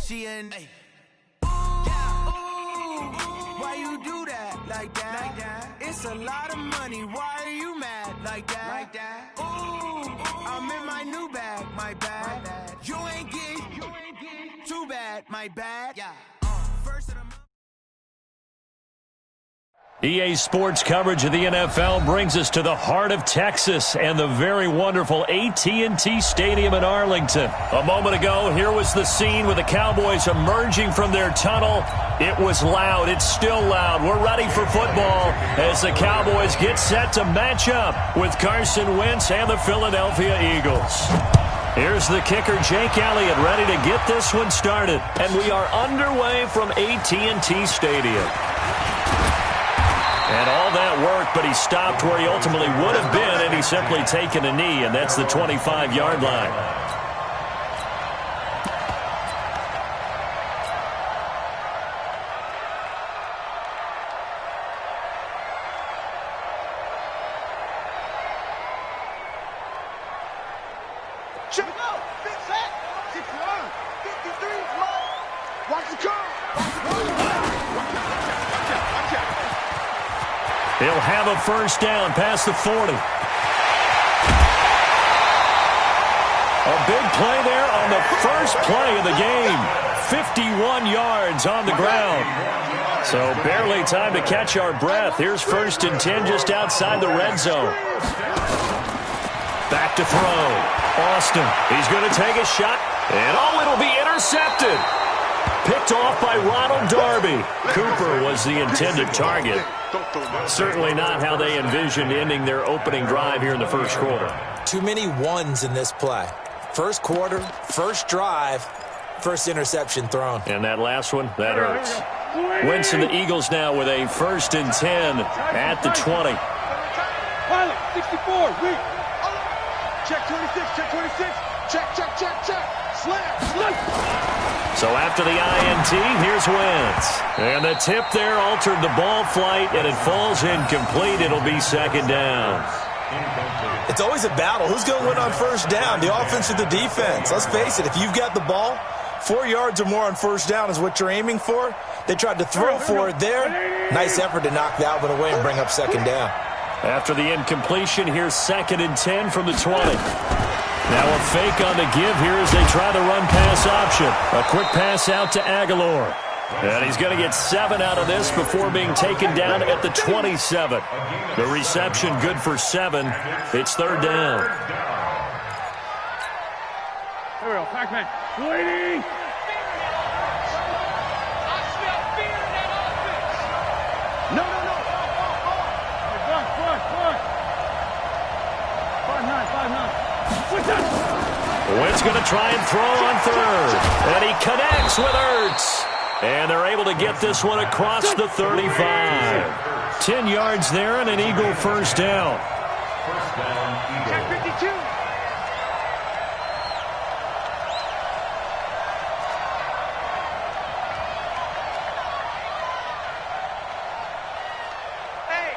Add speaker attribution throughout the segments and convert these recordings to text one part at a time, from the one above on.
Speaker 1: She in. Hey. Why you do that like that? It's a lot of money. Why are you mad like that? Ooh, I'm in my new bag, my bad. You ain't getting too bad, my bad. Yeah. First of the month.
Speaker 2: EA Sports coverage of the NFL brings us to the heart of Texas and the very wonderful AT&T Stadium in Arlington. A moment ago, here was the scene with the Cowboys emerging from their tunnel. It was loud. It's still loud. We're ready for football as the Cowboys get set to match up with Carson Wentz and the Philadelphia Eagles. Here's the kicker, Jake Elliott, ready to get this one started. And we are underway from AT&T Stadium. And all that work, but he stopped where he ultimately would have been, and he's simply taken a knee, and that's the 25-yard line.
Speaker 3: Check it out. Big sack. 61. 53. Watch the curve.
Speaker 2: He'll have a first down past the 40. A big play there on the first play of the game. 51 yards on the ground. So barely time to catch our breath. Here's 1st and 10 just outside the red zone. Back to throw. Austin. He's going to take a shot. And it'll be intercepted. Picked off by Ronald Darby. Cooper was the intended target. Certainly not how they envisioned ending their opening drive here in the first quarter.
Speaker 4: Too many ones in this play. First quarter, first drive, first interception thrown.
Speaker 2: And that last one, that hurts. Wentz and the Eagles now with a 1st and 10 at the 20.
Speaker 3: Pilot, 64, read. Check 26, check 26. Check. Slam.
Speaker 2: So after the INT, here's Wentz. And the tip there altered the ball flight, and it falls incomplete. It'll be 2nd down.
Speaker 4: It's always a battle. Who's going to win on first down, the offense or the defense? Let's face it, if you've got the ball, 4 yards or more on first down is what you're aiming for. They tried to throw for it there. Nice effort to knock that one away and bring up 2nd down.
Speaker 2: After the incompletion, here's 2nd and 10 from the 20. Now a fake on the give here as they try the run-pass option. A quick pass out to Aguilar. And he's going to get 7 out of this before being taken down at the 27. The reception good for 7. It's 3rd down.
Speaker 3: Here we go, Pac-Man. Waiting. No. 5-9.
Speaker 2: Wentz going to try and throw on 3rd. And he connects with Ertz. And they're able to get this one across the 35. 10 yards there and an Eagle first down.
Speaker 3: Check 52. Hey,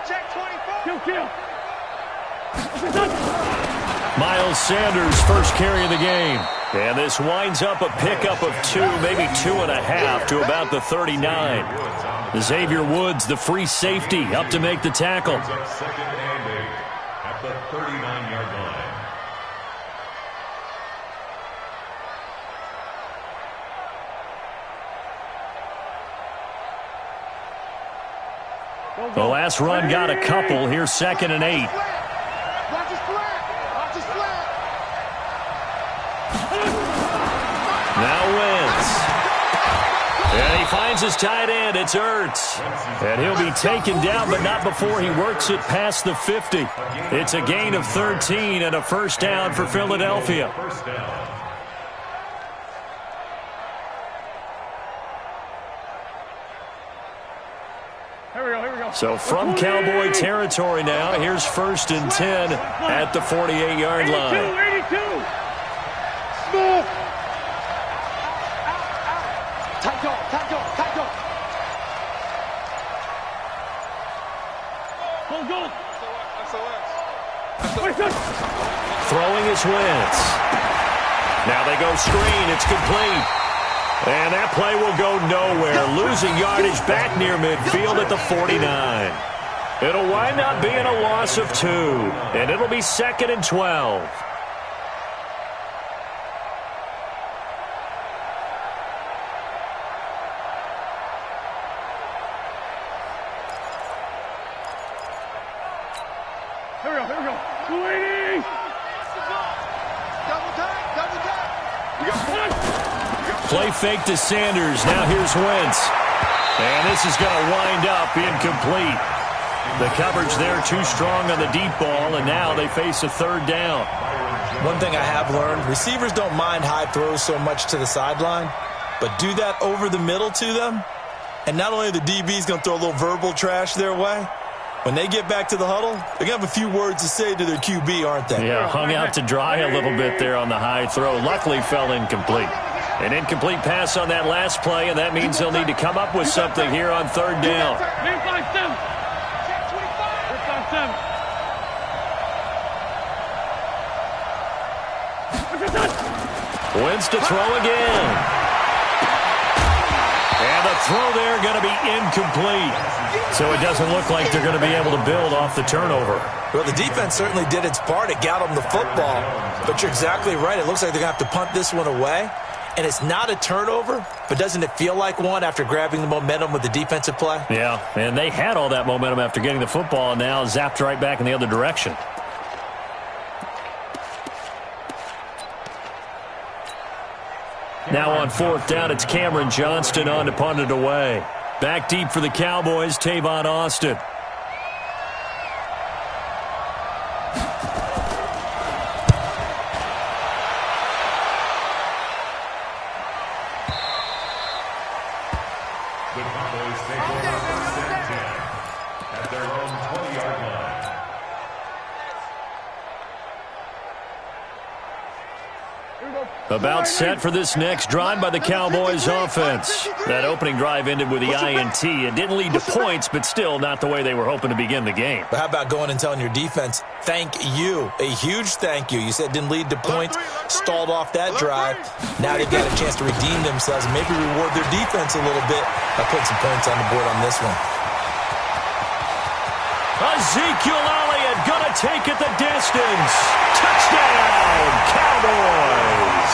Speaker 3: check 24. Kill.
Speaker 2: Miles Sanders, first carry of the game. And this winds up a pickup of 2, maybe 2.5 to about the 39. Xavier Woods, the free safety, up to make the tackle.
Speaker 5: At the 39-yard line.
Speaker 2: The last run got a couple. Here's 2nd and 8. Now Wentz. And he finds his tight end. It's Ertz. And he'll be taken down, but not before he works it past the 50. It's a gain of 13 and a first down for Philadelphia.
Speaker 3: Here we go.
Speaker 2: So from Cowboy territory now, here's 1st and 10 at the 48-yard line.
Speaker 3: 82. Small. Tight dog. Go.
Speaker 2: Throwing is Wentz. Now they go screen. It's complete. And that play will go nowhere, losing yardage back near midfield at the 49. It'll wind up being a loss of 2, and it'll be 2nd and 12.
Speaker 3: Here we go. 280. Double tap. We got one.
Speaker 2: Play fake to Sanders. Now here's Wentz. And this is going to wind up incomplete. The coverage there too strong on the deep ball, and now they face a 3rd down.
Speaker 4: One thing I have learned, receivers don't mind high throws so much to the sideline, but do that over the middle to them, and not only are the DBs going to throw a little verbal trash their way, when they get back to the huddle, they're going to have a few words to say to their QB, aren't they?
Speaker 2: Yeah, hung out to dry a little bit there on the high throw. Luckily fell incomplete. An incomplete pass on that last play, and that means they'll need to come up with something here on 3rd down. Wentz to throw again. And the throw there going to be incomplete. So it doesn't look like they're going to be able to build off the turnover.
Speaker 4: Well, the defense certainly did its part. It got them the football. But you're exactly right. It looks like they're going to have to punt this one away. And it's not a turnover, but doesn't it feel like one after grabbing the momentum with the defensive play?
Speaker 2: Yeah, and they had all that momentum after getting the football, and now zapped right back in the other direction. Now on 4th down, it's Cameron Johnston on to punt it away. Back deep for the Cowboys, Tavon Austin.
Speaker 5: The Cowboys take over 1st and 10 at their own 20-yard line.
Speaker 2: About set for this next drive by the Cowboys offense. That opening drive ended with the INT. It didn't lead to points, but still not the way they were hoping to begin the game.
Speaker 4: But how about going and telling your defense, thank you, a huge thank you. You said it didn't lead to points, stalled off that drive. Now they've got a chance to redeem themselves and maybe reward their defense a little bit by putting some points on the board on this one.
Speaker 2: Ezekiel Elliott going to take it the distance. Touchdown, Cowboys.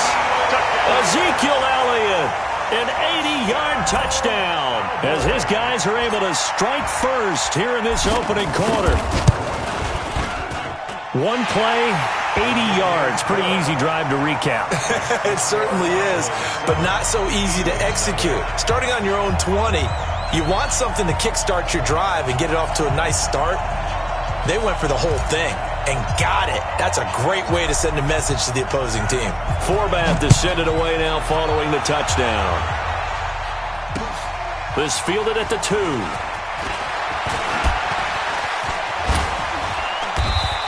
Speaker 2: Ezekiel Elliott, an 80-yard touchdown, as his guys are able to strike first here in this opening quarter. One play, 80 yards. Pretty easy drive to recap.
Speaker 4: It certainly is, but not so easy to execute. Starting on your own 20, you want something to kickstart your drive and get it off to a nice start. They went for the whole thing and got it. That's a great way to send a message to the opposing team.
Speaker 2: Forbath to send it away now following the touchdown. This fielded at the 2.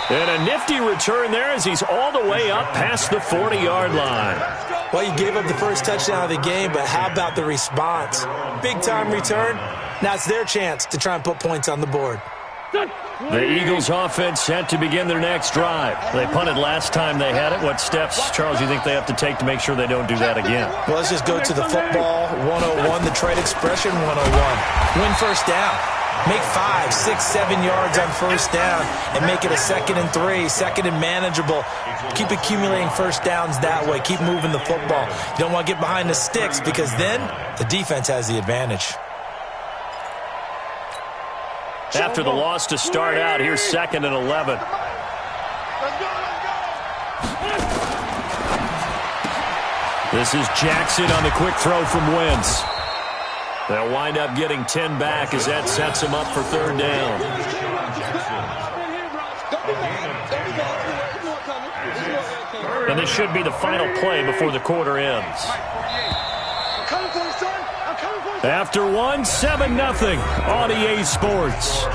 Speaker 2: And a nifty return there as he's all the way up past the 40-yard line.
Speaker 4: Well, you gave up the first touchdown of the game, but how about the response? Big-time return. Now it's their chance to try and put points on the board.
Speaker 2: The Eagles offense set to begin their next drive. They punted last time they had it. What steps, Charles, you think they have to take to make sure they don't do that again?
Speaker 4: Well, let's just go to the football 101, the trade expression 101. Win first down. Make 5, 6, 7 yards on first down and make it a 2nd and 3, 2nd and manageable. Keep accumulating first downs that way. Keep moving the football. You don't want to get behind the sticks because then the defense has the advantage.
Speaker 2: After the loss to start out, here's 2nd and 11. This is Jackson on the quick throw from Wentz. They'll wind up getting 10 back as that sets them up for 3rd down. And this should be the final play before the quarter ends. After one, 7-0 on EA Sports.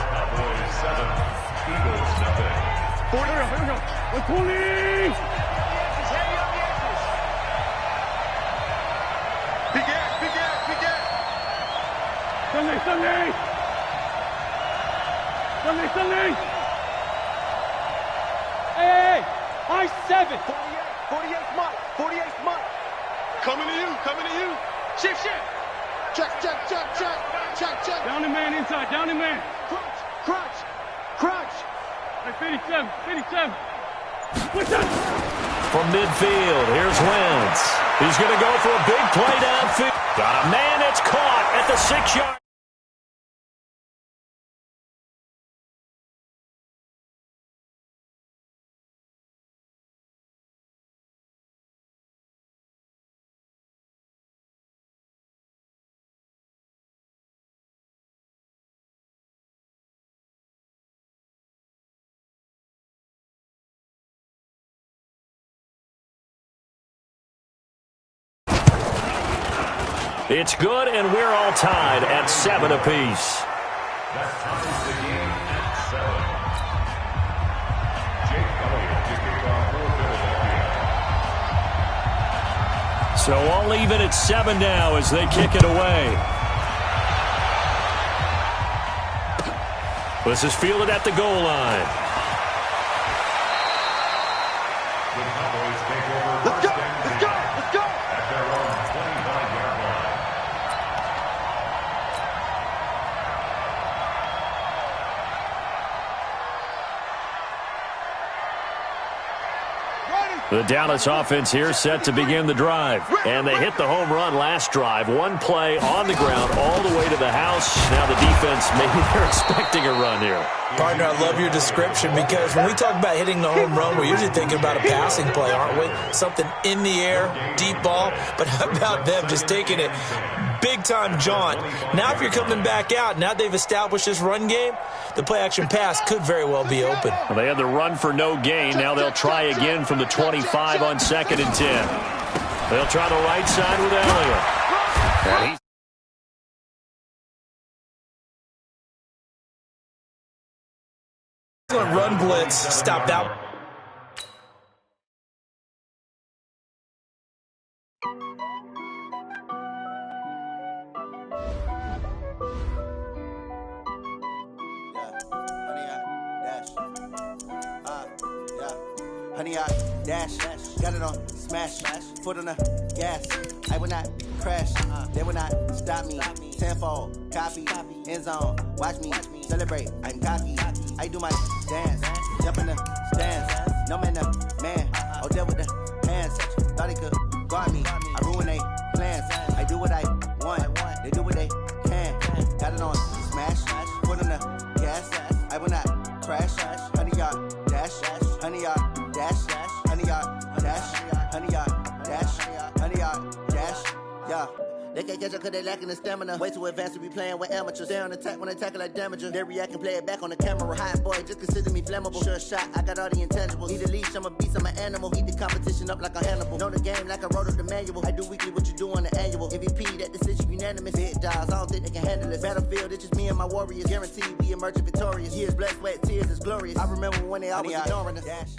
Speaker 3: Sunday. Hey, I-7. 48th Mike. Coming to you. Shift. Check.
Speaker 6: Down the man inside, down the man.
Speaker 3: Crunch.
Speaker 6: Hey, 57. What's that?
Speaker 2: From midfield, here's Wentz. He's going to go for a big play downfield. Got a man that's caught at the 6-yard. It's good, and we're all tied at 7 apiece.
Speaker 5: That ties the game at 7. Jake Elliott to kick off for Philadelphia.
Speaker 2: So all even at 7 now as they kick it away. This is fielded at the goal line.
Speaker 5: The Cowboys take over first down.
Speaker 3: Let's go.
Speaker 5: At their own 25-yard line.
Speaker 2: The Dallas offense here set to begin the drive. And they hit the home run last drive. One play on the ground all the way to the house. Now the defense, maybe they're expecting a run here.
Speaker 4: Partner, I love your description because when we talk about hitting the home run, we're usually thinking about a passing play, aren't we? Something in the air, deep ball. But how about them just taking it big-time jaunt? Now if you're coming back out, now they've established this run game, the play-action pass could very well be open.
Speaker 2: Well, they had the run for no gain. Now they'll try again from the 25 on 2nd and 10. They'll try the right side with Elliott. And he's
Speaker 4: going to run blitz, stop that.
Speaker 7: Honey, I dash, got it on smash, foot on the gas. I will not crash, they will not stop me. Tenfold, copy, end zone, watch me celebrate. I'm cocky, I do my dance, jump in the stands. No man, the man, oh, there with the hands. Thought he could guard me, I ruin they plans. I do what I want, they do what they can. Got it on smash, foot on the gas. I will not crash, honey, y'all dash, honey, y'all dash, honey, y'all dash, honey, y'all dash, honey, y'all dash, yeah. They can't catch up cause they lacking the stamina. Way too advanced to be playing with amateurs. They on attack when they tackle like damager. They react and play it back on the camera. Hot boy, just consider me flammable. Sure shot, I got all the intangibles. Need a leash, I'm a beast, I'm an animal. Eat the competition up like a Hannibal. Know the game like I wrote up the manual. I do weekly what you do on the annual. MVP, that decision unanimous. Big dogs, I don't think they can handle it. Battlefield, it's just me and my warriors. Guaranteed we emerging victorious. Years, blood, sweat, tears, it's glorious. I remember when they always ignoring us.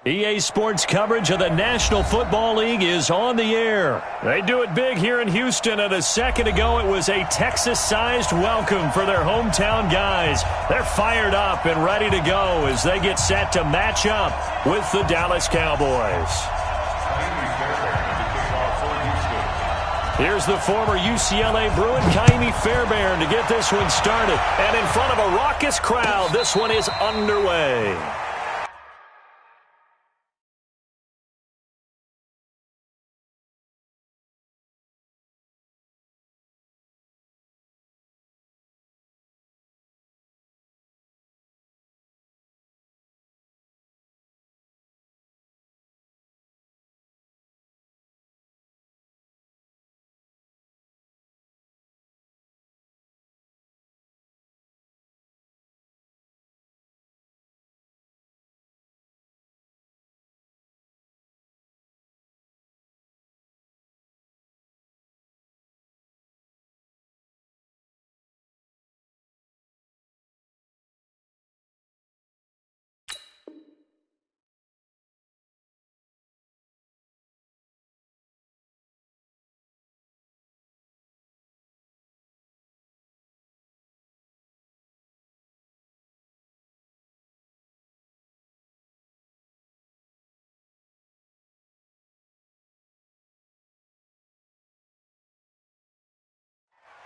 Speaker 2: EA Sports coverage of the National Football League is on the air. They do it big here in Houston, and a second ago it was a Texas-sized welcome for their hometown guys. They're fired up and ready to go as they get set to match up with the Dallas Cowboys. Here's the former UCLA Bruin, Ka'imi Fairbairn, to get this one started. And in front of a raucous crowd, this one is underway.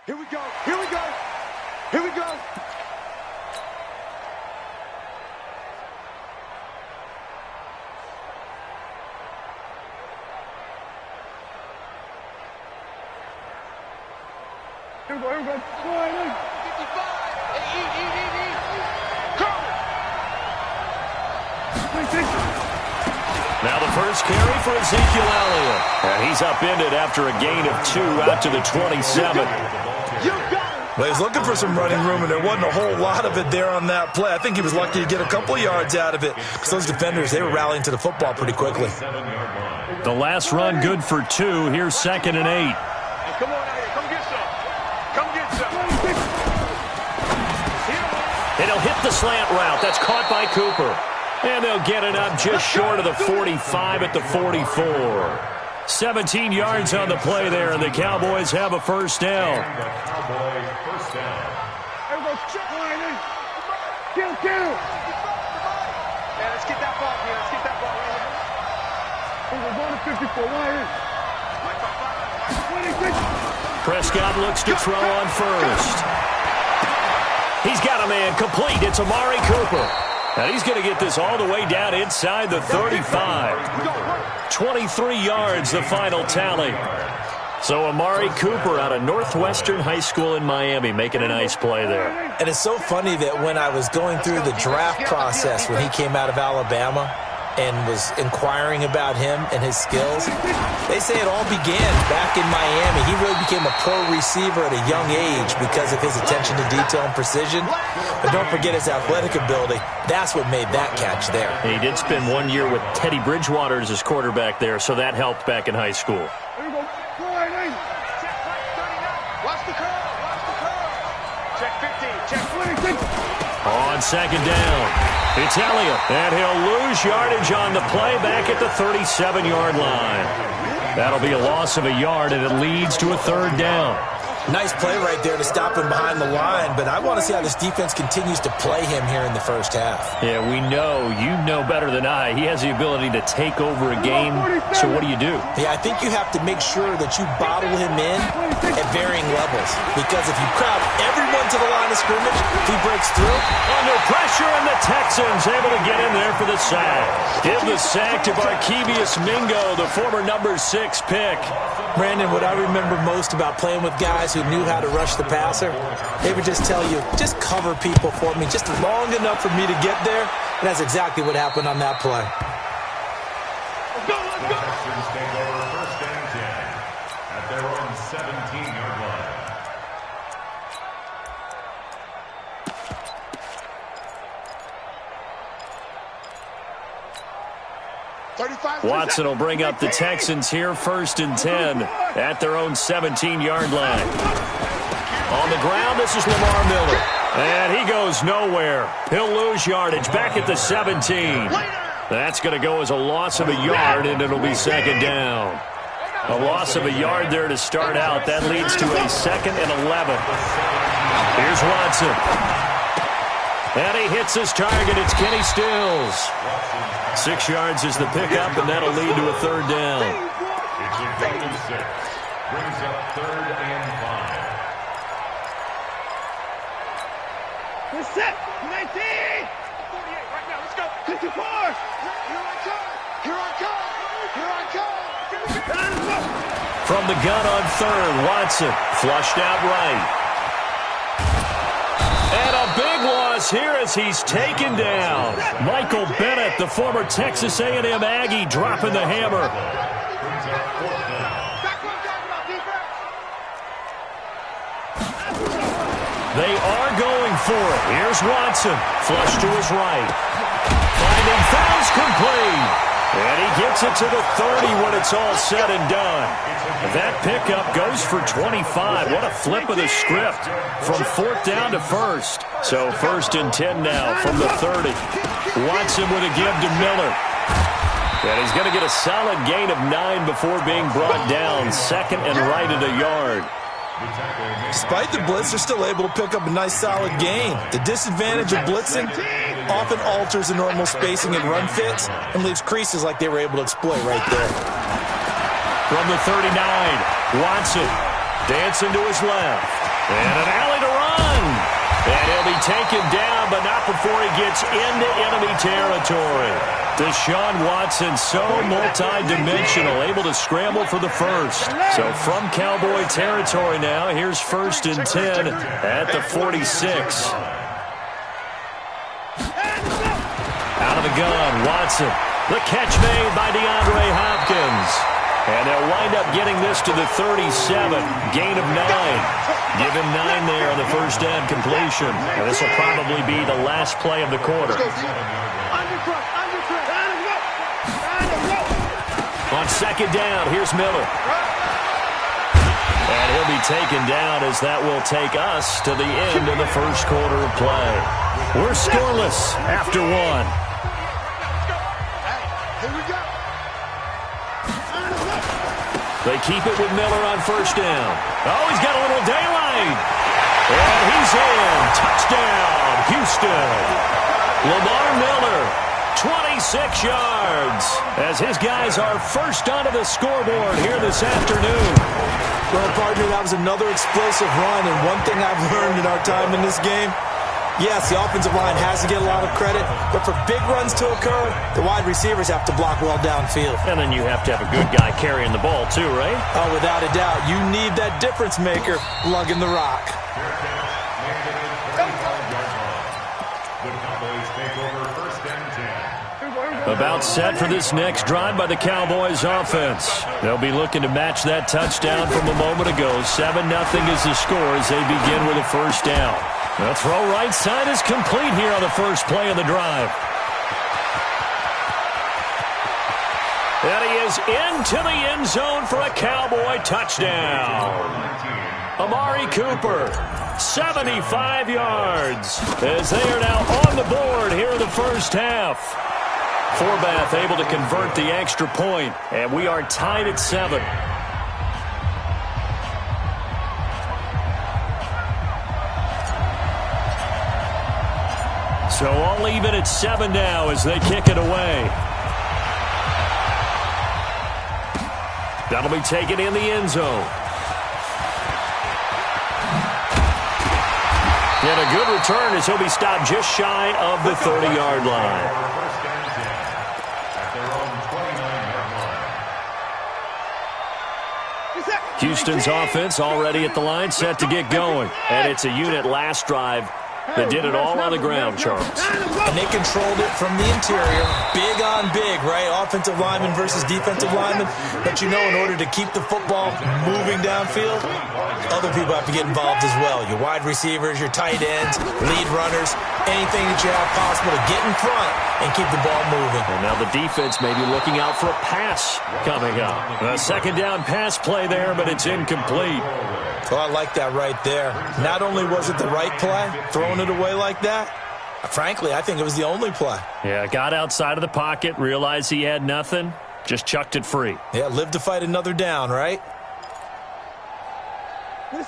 Speaker 3: Here we go. Here we go. Here we go. Here we go. Here we go. 55.
Speaker 2: Now the first carry for Ezekiel Elliott. And he's upended after a gain of 2 out to the 27.
Speaker 4: Well, he's looking for some running room, and there wasn't a whole lot of it there on that play. I think he was lucky to get a couple of yards out of it because those defenders, they were rallying to the football pretty quickly.
Speaker 2: The last run good for 2. Here's 2nd and 8.
Speaker 3: Come on out here. Come get some. Come get some.
Speaker 2: And he'll hit the slant route. That's caught by Cooper. And they'll get it up just short of the 45 at the 44. 17 yards on the play there, and the Cowboys have a first down.
Speaker 5: Cowboys first down.
Speaker 3: Everybody check line in. Kill. Yeah, let's get that ball here. Let's get that ball right here. We're going to 54. Line in. 26.
Speaker 2: Prescott looks to throw on first. He's got a man complete. It's Amari Cooper. And he's going to get this all the way down inside the 35. 23 yards, the final tally. So Amari Cooper out of Northwestern High School in Miami making a nice play there.
Speaker 4: And it's so funny that when I was going through the draft process when he came out of Alabama and was inquiring about him and his skills, they say it all began back in Miami. He really became a pro receiver at a young age because of his attention to detail and precision. But don't forget his athletic ability. That's what made that catch there.
Speaker 2: He did spend 1 year with Teddy Bridgewater as his quarterback there, so that helped back in high school.
Speaker 3: Here we go. Line in. Check 39. Watch the curve. Watch the curve. Check 15. Check 26.
Speaker 2: On 2nd down, it's Elliott, and he'll lose yardage on the play back at the 37-yard line. That'll be a loss of a yard, and it leads to a 3rd down.
Speaker 4: Nice play right there to stop him behind the line, but I want to see how this defense continues to play him here in the first half.
Speaker 2: Yeah, we know. You know better than I. He has the ability to take over a game, so what do you do?
Speaker 4: Yeah, I think you have to make sure that you bottle him in at varying levels, because if you crowd everyone to the line of scrimmage, if he breaks through.
Speaker 2: Under pressure, and the Texans able to get in there for the sack. Give the sack to Barkevious Mingo, the former number 6 pick.
Speaker 4: Brandon, what I remember most about playing with guys who knew how to rush the passer, they would just tell you, just cover people for me, just long enough for me to get there. And that's exactly what happened on that play.
Speaker 5: The Texans take over first and 10 at their own 17-yard line.
Speaker 2: Watson will bring up the Texans here, 1st and 10 at their own 17-yard line. On the ground, this is Lamar Miller. And he goes nowhere. He'll lose yardage back at the 17. That's going to go as a loss of a yard, and it'll be 2nd down. A loss of a yard there to start out. That leads to a 2nd and 11. Here's Watson. And he hits his target. It's Kenny Stills. 6 yards is the pickup, and that'll lead to a 3rd down.
Speaker 5: It's a 3rd and 6. Brings up 3rd and 5.
Speaker 3: We're set. 19. 48 right now. Let's go. 54. Here I come. Here I come. Here I come.
Speaker 2: From the gun on 3rd, Watson flushed out right. And a big loss here as he's taken down. Michael Bennett, the former Texas A&M Aggie, dropping the hammer. They are going for it. Here's Watson, flush to his right. Finding fouls complete. And he gets it to the 30 when it's all said and done. That pickup goes for 25. What a flip of the script from 4th down to 1st. So 1st and 10 now from the 30. Watson with a give to Miller. And he's going to get a solid gain of 9 before being brought down. 2nd and right at a yard.
Speaker 4: Despite the blitz, they're still able to pick up a nice solid gain. The disadvantage of blitzing often alters the normal spacing and run fits and leaves creases like they were able to exploit right there.
Speaker 2: From the 39, Watson dancing to his left. And an alley to run. And he'll be taken down, but not before he gets into enemy territory. Deshaun Watson, so multi-dimensional, able to scramble for the first. So from Cowboy territory now, here's 1st and 10 at the 46. Out of the gun, Watson. The catch made by DeAndre Hopkins. And they'll wind up getting this to the 37. Gain of 9. Give him 9 there on the first down completion. And this will probably be the last play of the quarter. On 2nd down, here's Miller. And he'll be taken down as that will take us to the end of the first quarter of play. We're scoreless after 1. They keep it with Miller on 1st down. Oh, he's got a little daylight. And he's in. Touchdown, Houston. Lamar Miller, 26 yards, as his guys are first onto the scoreboard here this afternoon.
Speaker 4: Well, partner, that was another explosive run, and one thing I've learned in our time in this game, yes, the offensive line has to get a lot of credit, but for big runs to occur, the wide receivers have to block well downfield.
Speaker 2: And then you have to have a good guy carrying the ball too, right?
Speaker 4: Oh, without a doubt. You need that difference maker lugging the rock.
Speaker 2: About set for this next drive by the Cowboys offense. They'll be looking to match that touchdown from a moment ago. 7-0 is the score as they begin with a first down. The throw right side is complete here on the first play of the drive. And he is into the end zone for a Cowboy touchdown. Amari Cooper, 75 yards, as they are now on the board here in the first half. Forbath able to convert the extra point, and we are tied at 7. So all even at 7 now as they kick it away. That'll be taken in the end zone. And a good return as he'll be stopped just shy of the 30-yard line. Houston's offense already at the line, set to get going. And it's a unit last drive that did it all on the ground, Charles.
Speaker 4: And they controlled it from the interior. Big on big, right? Offensive lineman versus defensive lineman. But you know, in order to keep the football moving downfield, other people have to get involved as well. Your wide receivers, your tight ends, lead runners, anything that you have possible to get in front and keep the ball moving.
Speaker 2: And now the defense may be looking out for a pass coming up. A 2nd down pass play there, but it's incomplete.
Speaker 4: Well, I like that right there. Not only was it the right play, throwing it away like that, frankly, I think it was the only play.
Speaker 2: Yeah, got outside of the pocket, realized he had nothing, just chucked it free.
Speaker 4: Yeah, live to fight another down, right?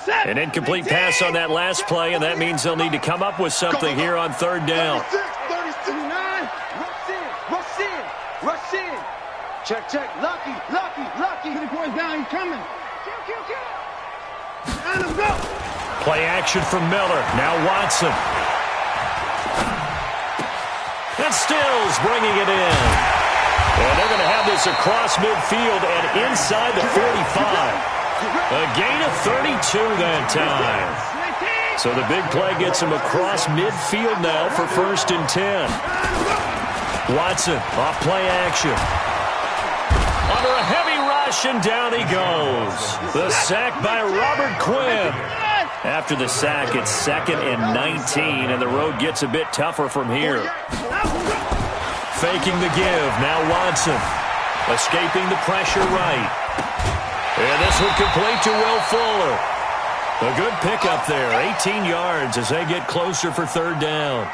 Speaker 2: An incomplete pass on that last play, and that means they'll need to come up with something here on 3rd down.
Speaker 3: 39, rush in, rush in. Check, check, lucky. 3 points down, he's coming. Kill. And let's go.
Speaker 2: Play action from Miller. Now Watson. And Stills bringing it in. And they're going to have this across midfield and inside the 45. A gain of 32 that time. So the big play gets him across midfield now for 1st and 10. Watson off play action. Under a heavy rush, and down he goes. The sack by Robert Quinn. After the sack, it's 2nd and 19, and the road gets a bit tougher from here. Faking the give, now Watson. Escaping the pressure right. And this one complete to Will Fuller. A good pickup there, 18 yards as they get closer for 3rd down.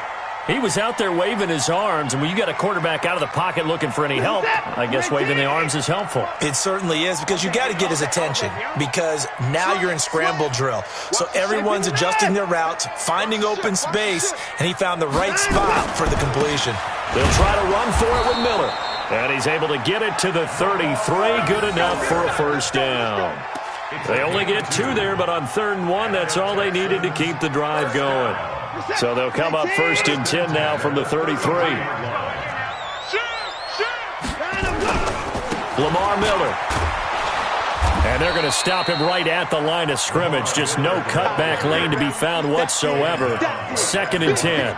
Speaker 2: He was out there waving his arms, and when you got a quarterback out of the pocket looking for any help, I guess waving the arms is helpful.
Speaker 4: It certainly is, because you got to get his attention, because now you're in scramble drill. So everyone's adjusting their routes, finding open space, and he found the right spot for the completion.
Speaker 2: They'll try to run for it with Miller. And he's able to get it to the 33. Good enough for a 1st down. They only get 2 there, but on 3rd and 1, that's all they needed to keep the drive going. So they'll come up 1st and 10 now from the 33. Lamar Miller. And they're going to stop him right at the line of scrimmage. Just no cutback lane to be found whatsoever. 2nd and 10.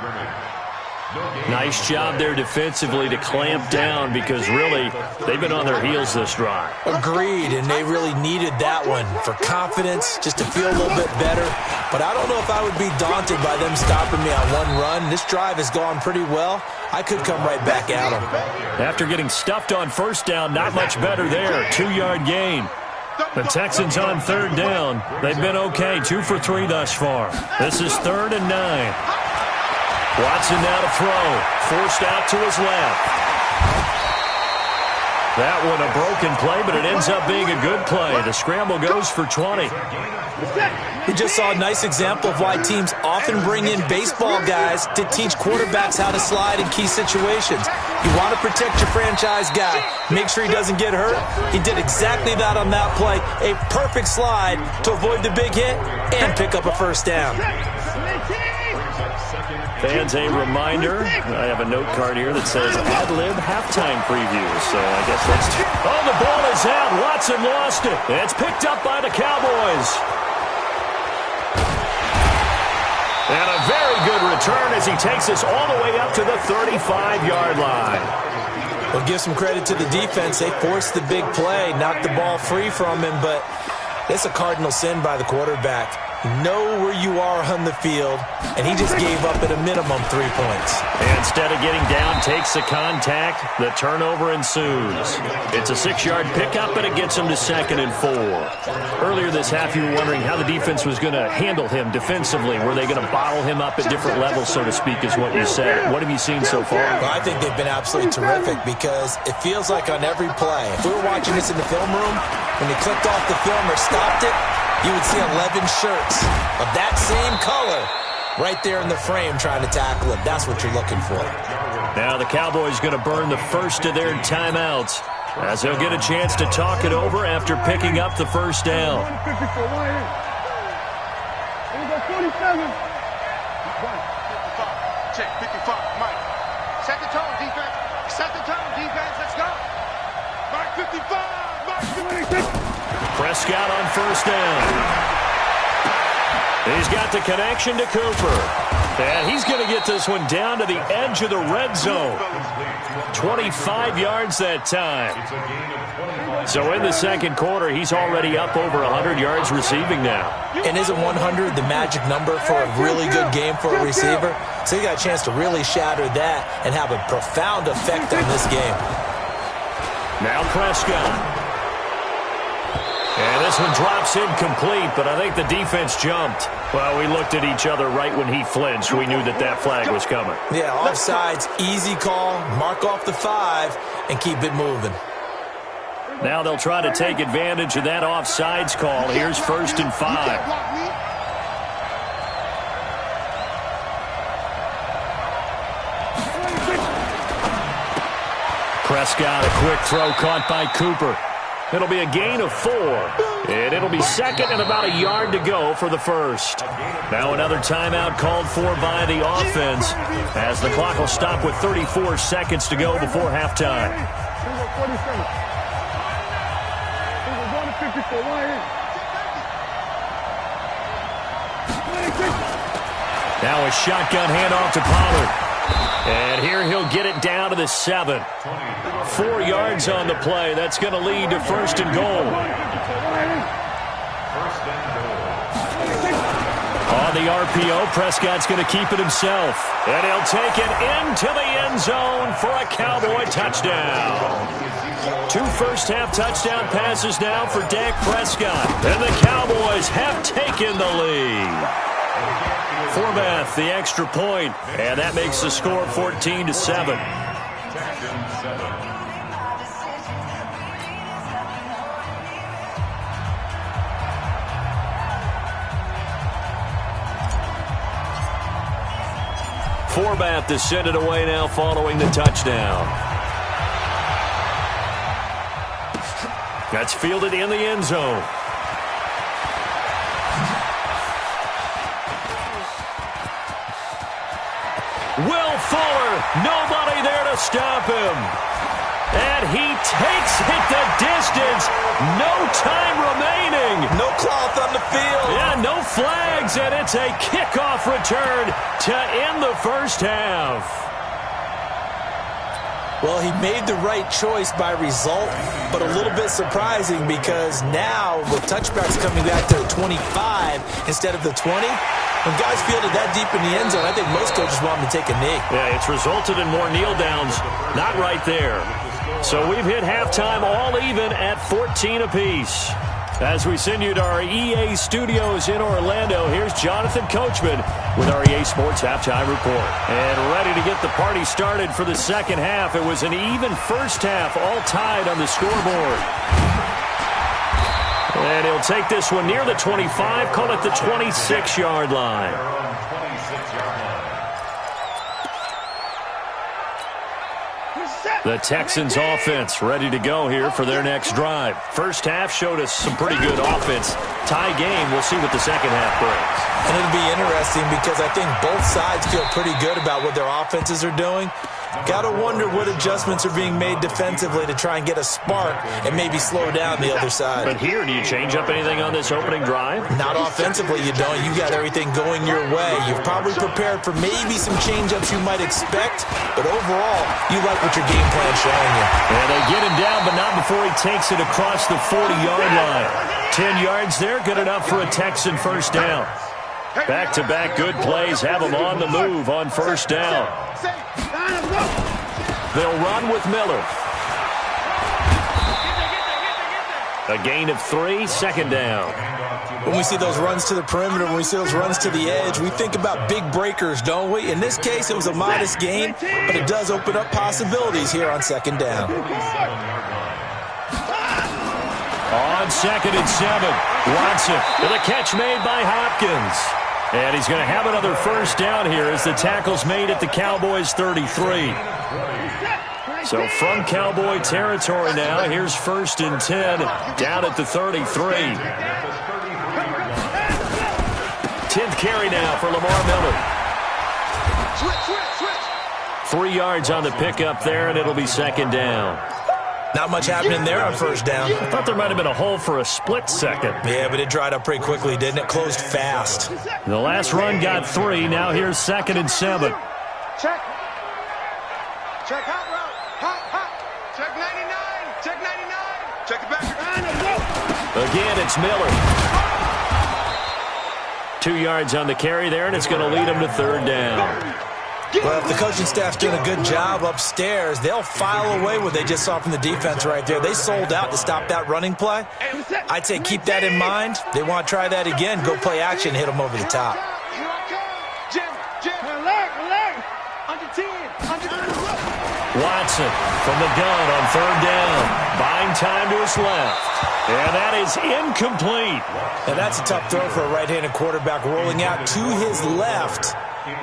Speaker 2: Nice job there defensively to clamp down because really they've been on their heels this drive.
Speaker 4: Agreed, and they really needed that one for confidence, just to feel a little bit better. But I don't know if I would be daunted by them stopping me on one run. This drive has gone pretty well. I could come right back at them.
Speaker 2: After getting stuffed on 1st down, not much better there. 2-yard gain. The Texans on 3rd down. They've been okay, 2 for 3 thus far. This is 3rd and 9. Watson now to throw. Forced out to his left. That one a broken play, but it ends up being a good play. The scramble goes for 20.
Speaker 4: We just saw a nice example of why teams often bring in baseball guys to teach quarterbacks how to slide in key situations. You want to protect your franchise guy. Make sure he doesn't get hurt. He did exactly that on that play. A perfect slide to avoid the big hit and pick up a 1st down.
Speaker 2: Fans, a reminder, I have a note card here that says ad-lib halftime preview, so I guess that's... Oh, the ball is out. Watson lost it. It's picked up by the Cowboys. And a very good return as he takes us all the way up to the 35-yard line.
Speaker 4: Well, give some credit to the defense. They forced the big play, knocked the ball free from him, but it's a cardinal sin by the quarterback. Know where you are on the field, and he just gave up at a minimum 3 points.
Speaker 2: And instead of getting down, takes the contact. The turnover ensues. It's a 6-yard pickup, and it gets him to 2nd and 4. Earlier this half, you were wondering how the defense was going to handle him defensively. Were they going to bottle him up at different levels, so to speak, is what you said. What have you seen so far?
Speaker 4: Well, I think they've been absolutely terrific because it feels like on every play, if we were watching this in the film room, when they clicked off the film or stopped it, you would see 11 shirts of that same color right there in the frame trying to tackle him. That's what you're looking for.
Speaker 2: Now the Cowboys going to burn the first of their timeouts as they'll get a chance to talk it over after picking up the 1st down.
Speaker 3: Check 55, Mike. Set the tone, defense. Set the tone, defense. Let's go. Mark 55, Mark 56.
Speaker 2: Prescott on 1st down. He's got the connection to Cooper. And he's going to get this one down to the edge of the red zone. 25 yards that time. So in the 2nd quarter, he's already up over 100 yards receiving now.
Speaker 4: And isn't 100 the magic number for a really good game for a receiver? So you got a chance to really shatter that and have a profound effect on this game.
Speaker 2: Now Prescott. And this one drops incomplete, but I think the defense jumped. Well, we looked at each other right when he flinched. We knew that that flag was coming.
Speaker 4: Yeah, offsides, easy call, mark off the 5, and keep it moving.
Speaker 2: Now they'll try to take advantage of that offsides call. Here's 1st and 5. Prescott, a quick throw caught by Cooper. It'll be a gain of 4, and it'll be 2nd and about a yard to go for the 1st. Now another timeout called for by the offense as the clock will stop with 34 seconds to go before halftime. Now a shotgun handoff to Pollard. And here he'll get it down to the 7. 4 yards on the play. That's going to lead to 1st and goal. On the RPO, Prescott's going to keep it himself. And he'll take it into the end zone for a Cowboy touchdown. 2 first-half touchdown passes now for Dak Prescott. And the Cowboys have taken the lead. Forbath, the extra point, and that makes the score 14-7. Forbath to send it away now following the touchdown. That's fielded in the end zone. Will Fuller, nobody there to stop him. And he takes it the distance. No time remaining.
Speaker 4: No cloth on the field.
Speaker 2: Yeah, no flags, and it's a kickoff return to end the first half.
Speaker 4: Well, he made the right choice by result, but a little bit surprising because now with touchbacks coming back to the 25 instead of the 20, when guys fielded that deep in the end zone, I think most coaches want them to take a knee.
Speaker 2: Yeah, it's resulted in more kneel downs. Not right there. So we've hit halftime all even at 14 apiece. As we send you to our EA studios in Orlando, here's Jonathan Coachman with our EA Sports Halftime Report. And ready to get the party started for the second half. It was an even first half, all tied on the scoreboard. And he'll take this one near the 25, call it the 26-yard line. The Texans offense ready to go here for their next drive. First half showed us some pretty good offense. Tie game, we'll see what the second half brings.
Speaker 4: And it'll be interesting because I think both sides feel pretty good about what their offenses are doing. Got to wonder what adjustments are being made defensively to try and get a spark and maybe slow down the other side.
Speaker 2: But here, do you change up anything on this opening drive?
Speaker 4: Not offensively, you don't. You got everything going your way. You've probably prepared for maybe some change-ups you might expect, but overall, you like what your game plan's showing you.
Speaker 2: And they get him down, but not before he takes it across the 40-yard line. 10 yards there, good enough for a Texan first down. Back-to-back good plays have them on the move on first down. They'll run with Miller. A gain of 3, second down.
Speaker 4: When we see those runs to the perimeter, when we see those runs to the edge, we think about big breakers, don't we? In this case, it was a modest gain, but it does open up possibilities here on second down.
Speaker 2: On 2nd and 7, Watson with a catch made by Hopkins. And he's going to have another first down here as the tackle's made at the Cowboys' 33. So from Cowboy territory now, here's 1st and 10 down at the 33. 10th carry now for Lamar Miller. 3 yards on the pickup there, and it'll be second down.
Speaker 4: Not much happening there on first down.
Speaker 2: I thought there might have been a hole for a split second.
Speaker 4: Yeah, but it dried up pretty quickly, didn't it? Closed fast.
Speaker 2: The last run got 3. Now here's 2nd and 7.
Speaker 3: Check. Check hot route. Hot. Check 99. Check 99. Check it back.
Speaker 2: Again, it's Miller. 2 yards on the carry there, and it's going to lead him to third down.
Speaker 4: Well, if the coaching staff's doing a good job upstairs, they'll file away what they just saw from the defense right there. They sold out to stop that running play. I'd say keep that in mind. They want to try that again. Go play action, hit them over the top.
Speaker 2: Watson from the gun on third down. Buying time to his left. And that is incomplete.
Speaker 4: And that's a tough throw for a right-handed quarterback, rolling out to his left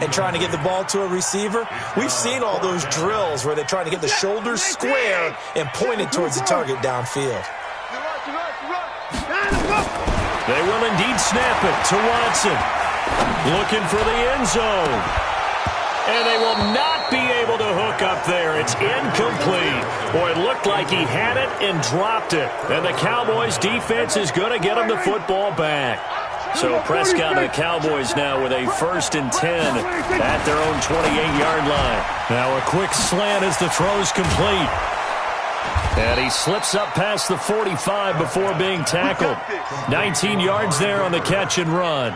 Speaker 4: and trying to get the ball to a receiver. We've seen all those drills where they're trying to get the shoulders square and point it towards the target downfield.
Speaker 2: They will indeed snap it to Watson. Looking for the end zone. And they will not be able to hook up there. It's incomplete. Boy, it looked like he had it and dropped it. And the Cowboys defense is going to get him the football back. So Prescott and the Cowboys now with a 1st and 10 at their own 28-yard line. Now a quick slant as the throw's complete. And he slips up past the 45 before being tackled. 19 yards there on the catch and run.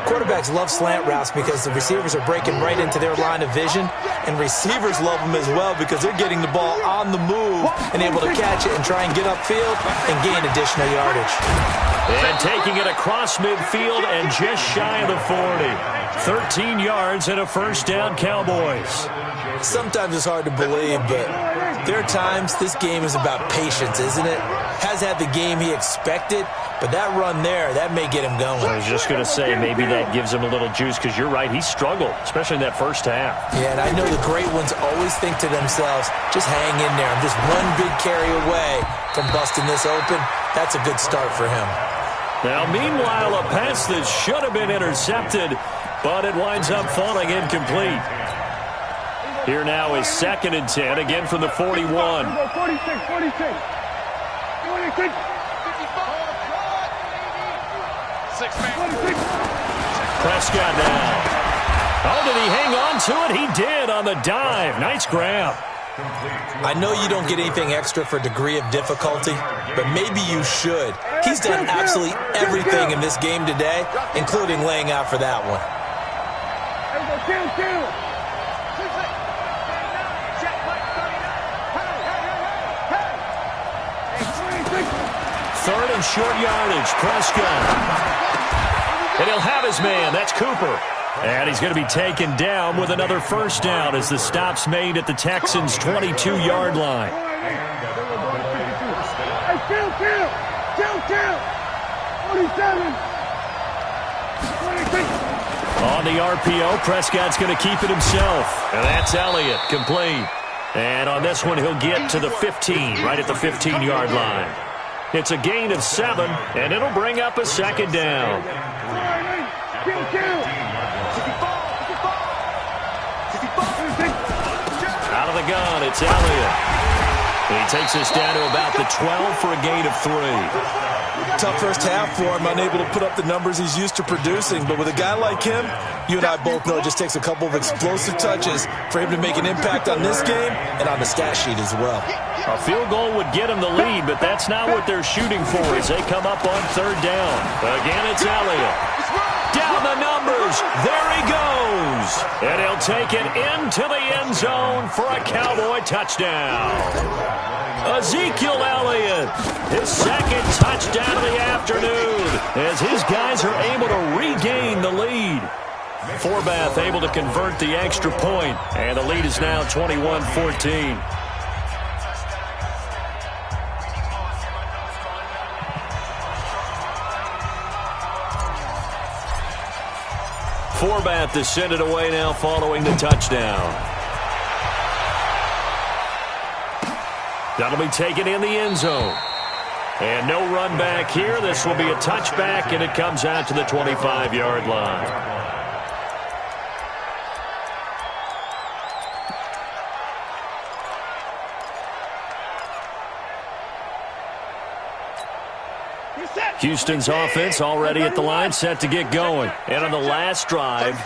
Speaker 4: Quarterbacks love slant routes because the receivers are breaking right into their line of vision, and receivers love them as well because they're getting the ball on the move and able to catch it and try and get upfield and gain additional yardage.
Speaker 2: And taking it across midfield and just shy of the 40. 13 yards and a first down, Cowboys.
Speaker 4: Sometimes it's hard to believe, but there are times this game is about patience, isn't it? Has had the game he expected, but that run there, that may get him going.
Speaker 2: I was just going to say, maybe that gives him a little juice because you're right, he struggled, especially in that first half.
Speaker 4: Yeah, and I know the great ones always think to themselves, just hang in there. I'm just one big carry away from busting this open. That's a good start for him.
Speaker 2: Now, meanwhile, a pass that should have been intercepted but it winds up falling incomplete. Here now is 2nd and 10, again from the 41.
Speaker 6: 46.
Speaker 2: Prescott now. Oh, did he hang on to it? He did on the dive. Nice grab.
Speaker 4: I know you don't get anything extra for degree of difficulty, but maybe you should. He's done absolutely everything in this game today, including laying out for that one.
Speaker 2: Third and short yardage, Prescott. And he'll have his man. That's Cooper. And he's going to be taken down with another first down as the stop's made at the Texans' 22-yard line. On the RPO, Prescott's going to keep it himself. And that's Elliott, complete. And on this one, he'll get to the 15, right at the 15-yard line. It's a gain of 7, and it'll bring up a second down. Out of the gun, it's Elliott. He takes us down to about the 12 for a gain of 3.
Speaker 4: Tough first half for him, unable to put up the numbers he's used to producing. But with a guy like him, you and I both know it just takes a couple of explosive touches for him to make an impact on this game and on the stat sheet as well.
Speaker 2: A field goal would get him the lead, but that's not what they're shooting for as they come up on 3rd down. Again, it's Elliott. Down the numbers. There he goes. And he'll take it into the end zone for a Cowboy touchdown. Ezekiel Elliott, his 2nd touchdown of the afternoon as his guys are able to regain the lead. Forbath able to convert the extra point, and the lead is now 21-14. Forbath to send it away now following the touchdown. That'll be taken in the end zone. And no run back here. This will be a touchback, and it comes out to the 25-yard line. Houston's offense already at the line, set to get going. And on the last drive,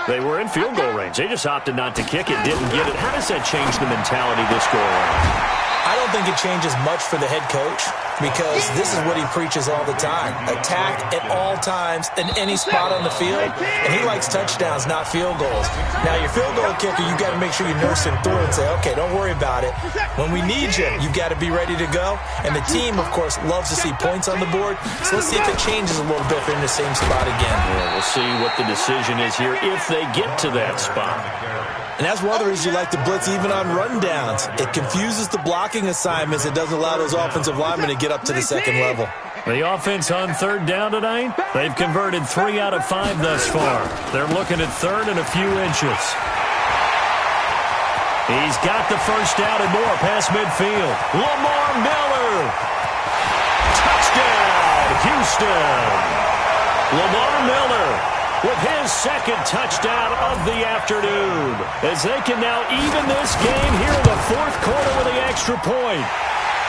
Speaker 2: they were in field goal range. They just opted not to kick it, didn't get it. How does that change the mentality this go around?
Speaker 4: I don't think it changes much for the head coach because this is what he preaches all the time. Attack at all times in any spot on the field, and he likes touchdowns, not field goals. Now, your field goal kicker, you got to make sure you nurse him through and say, okay, don't worry about it. When we need you, you got to be ready to go. And the team, of course, loves to see points on the board. So let's see if it changes a little bit if they're in the same spot again.
Speaker 2: Yeah, we'll see what the decision is here if they get to that spot.
Speaker 4: And that's one of the reasons you like to blitz even on rundowns. It confuses the blocking assignments. It doesn't allow those offensive linemen to get up to the second level.
Speaker 2: The offense on 3rd down tonight, they've converted 3 out of 5 thus far. They're looking at 3rd and a few inches. He's got the first down and more past midfield. Lamar Miller. Touchdown, Houston. Lamar Miller with his 2nd touchdown of the afternoon, as they can now even this game here in the 4th quarter with the extra point.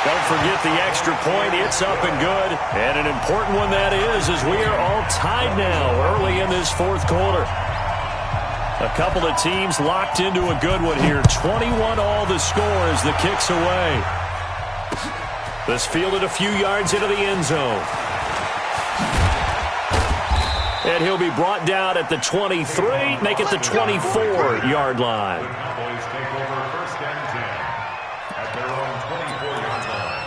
Speaker 2: Don't forget the extra point. It's up and good, and an important one that is, as we are all tied now early in this 4th quarter. A couple of teams locked into a good one here. 21 all the score as the kick's away. This fielded a few yards into the end zone. And he'll be brought down at the 23, make it the 24-yard line.
Speaker 5: Cowboys take over 1st and 10 at their own 24-yard line.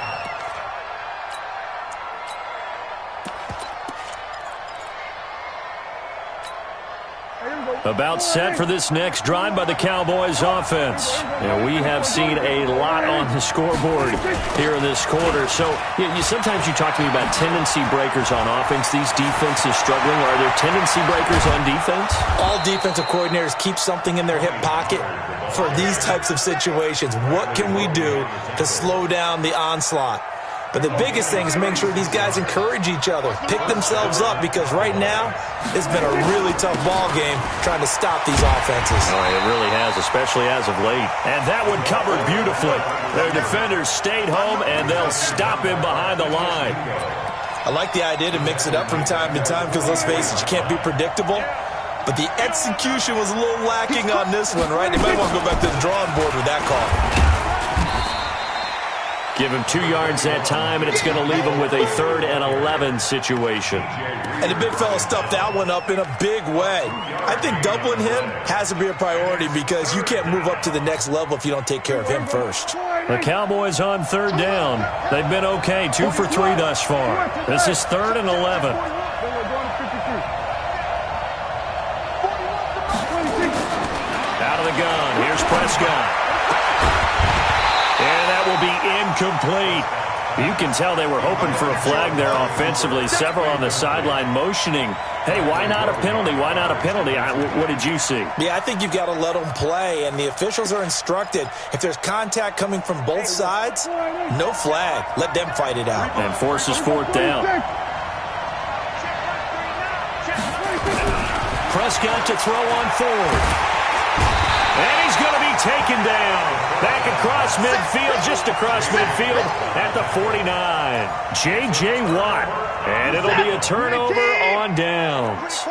Speaker 2: About set for this next drive by the Cowboys offense. And we have seen a lot on the scoreboard here in this quarter. So sometimes you talk to me about tendency breakers on offense. These defenses struggling. Are there tendency breakers on defense?
Speaker 4: All defensive coordinators keep something in their hip pocket for these types of situations. What can we do to slow down the onslaught? But the biggest thing is making sure these guys encourage each other, pick themselves up, because right now it's been a really tough ball game trying to stop these offenses.
Speaker 2: Oh, it really has, especially as of late. And that one covered beautifully. Their defenders stayed home, and they'll stop him behind the line.
Speaker 4: I like the idea to mix it up from time to time because, let's face it, you can't be predictable. But the execution was a little lacking on this one, right? They might want to go back to the drawing board with that call.
Speaker 2: Give him 2 yards that time, and it's going to leave him with a 3rd and 11 situation.
Speaker 4: And the big fella stuffed that one up in a big way. I think doubling him has to be a priority because you can't move up to the next level if you don't take care of him first.
Speaker 2: The Cowboys on 3rd down. They've been okay, 2 for 3 thus far. This is 3rd and 11. Out of the gun. Here's Prescott. And that will be incomplete. You can tell they were hoping for a flag there offensively. Several on the sideline motioning, hey, why not a penalty? Why not a penalty? What did you see?
Speaker 4: Yeah, I think you've got to let them play, and the officials are instructed, if there's contact coming from both sides, no flag. Let them fight it out.
Speaker 2: And forces 4th down. Prescott to throw on 4th. And he's going to be taken down. Back across midfield, just across midfield at the 49. J.J. Watt. And it'll be a turnover on downs.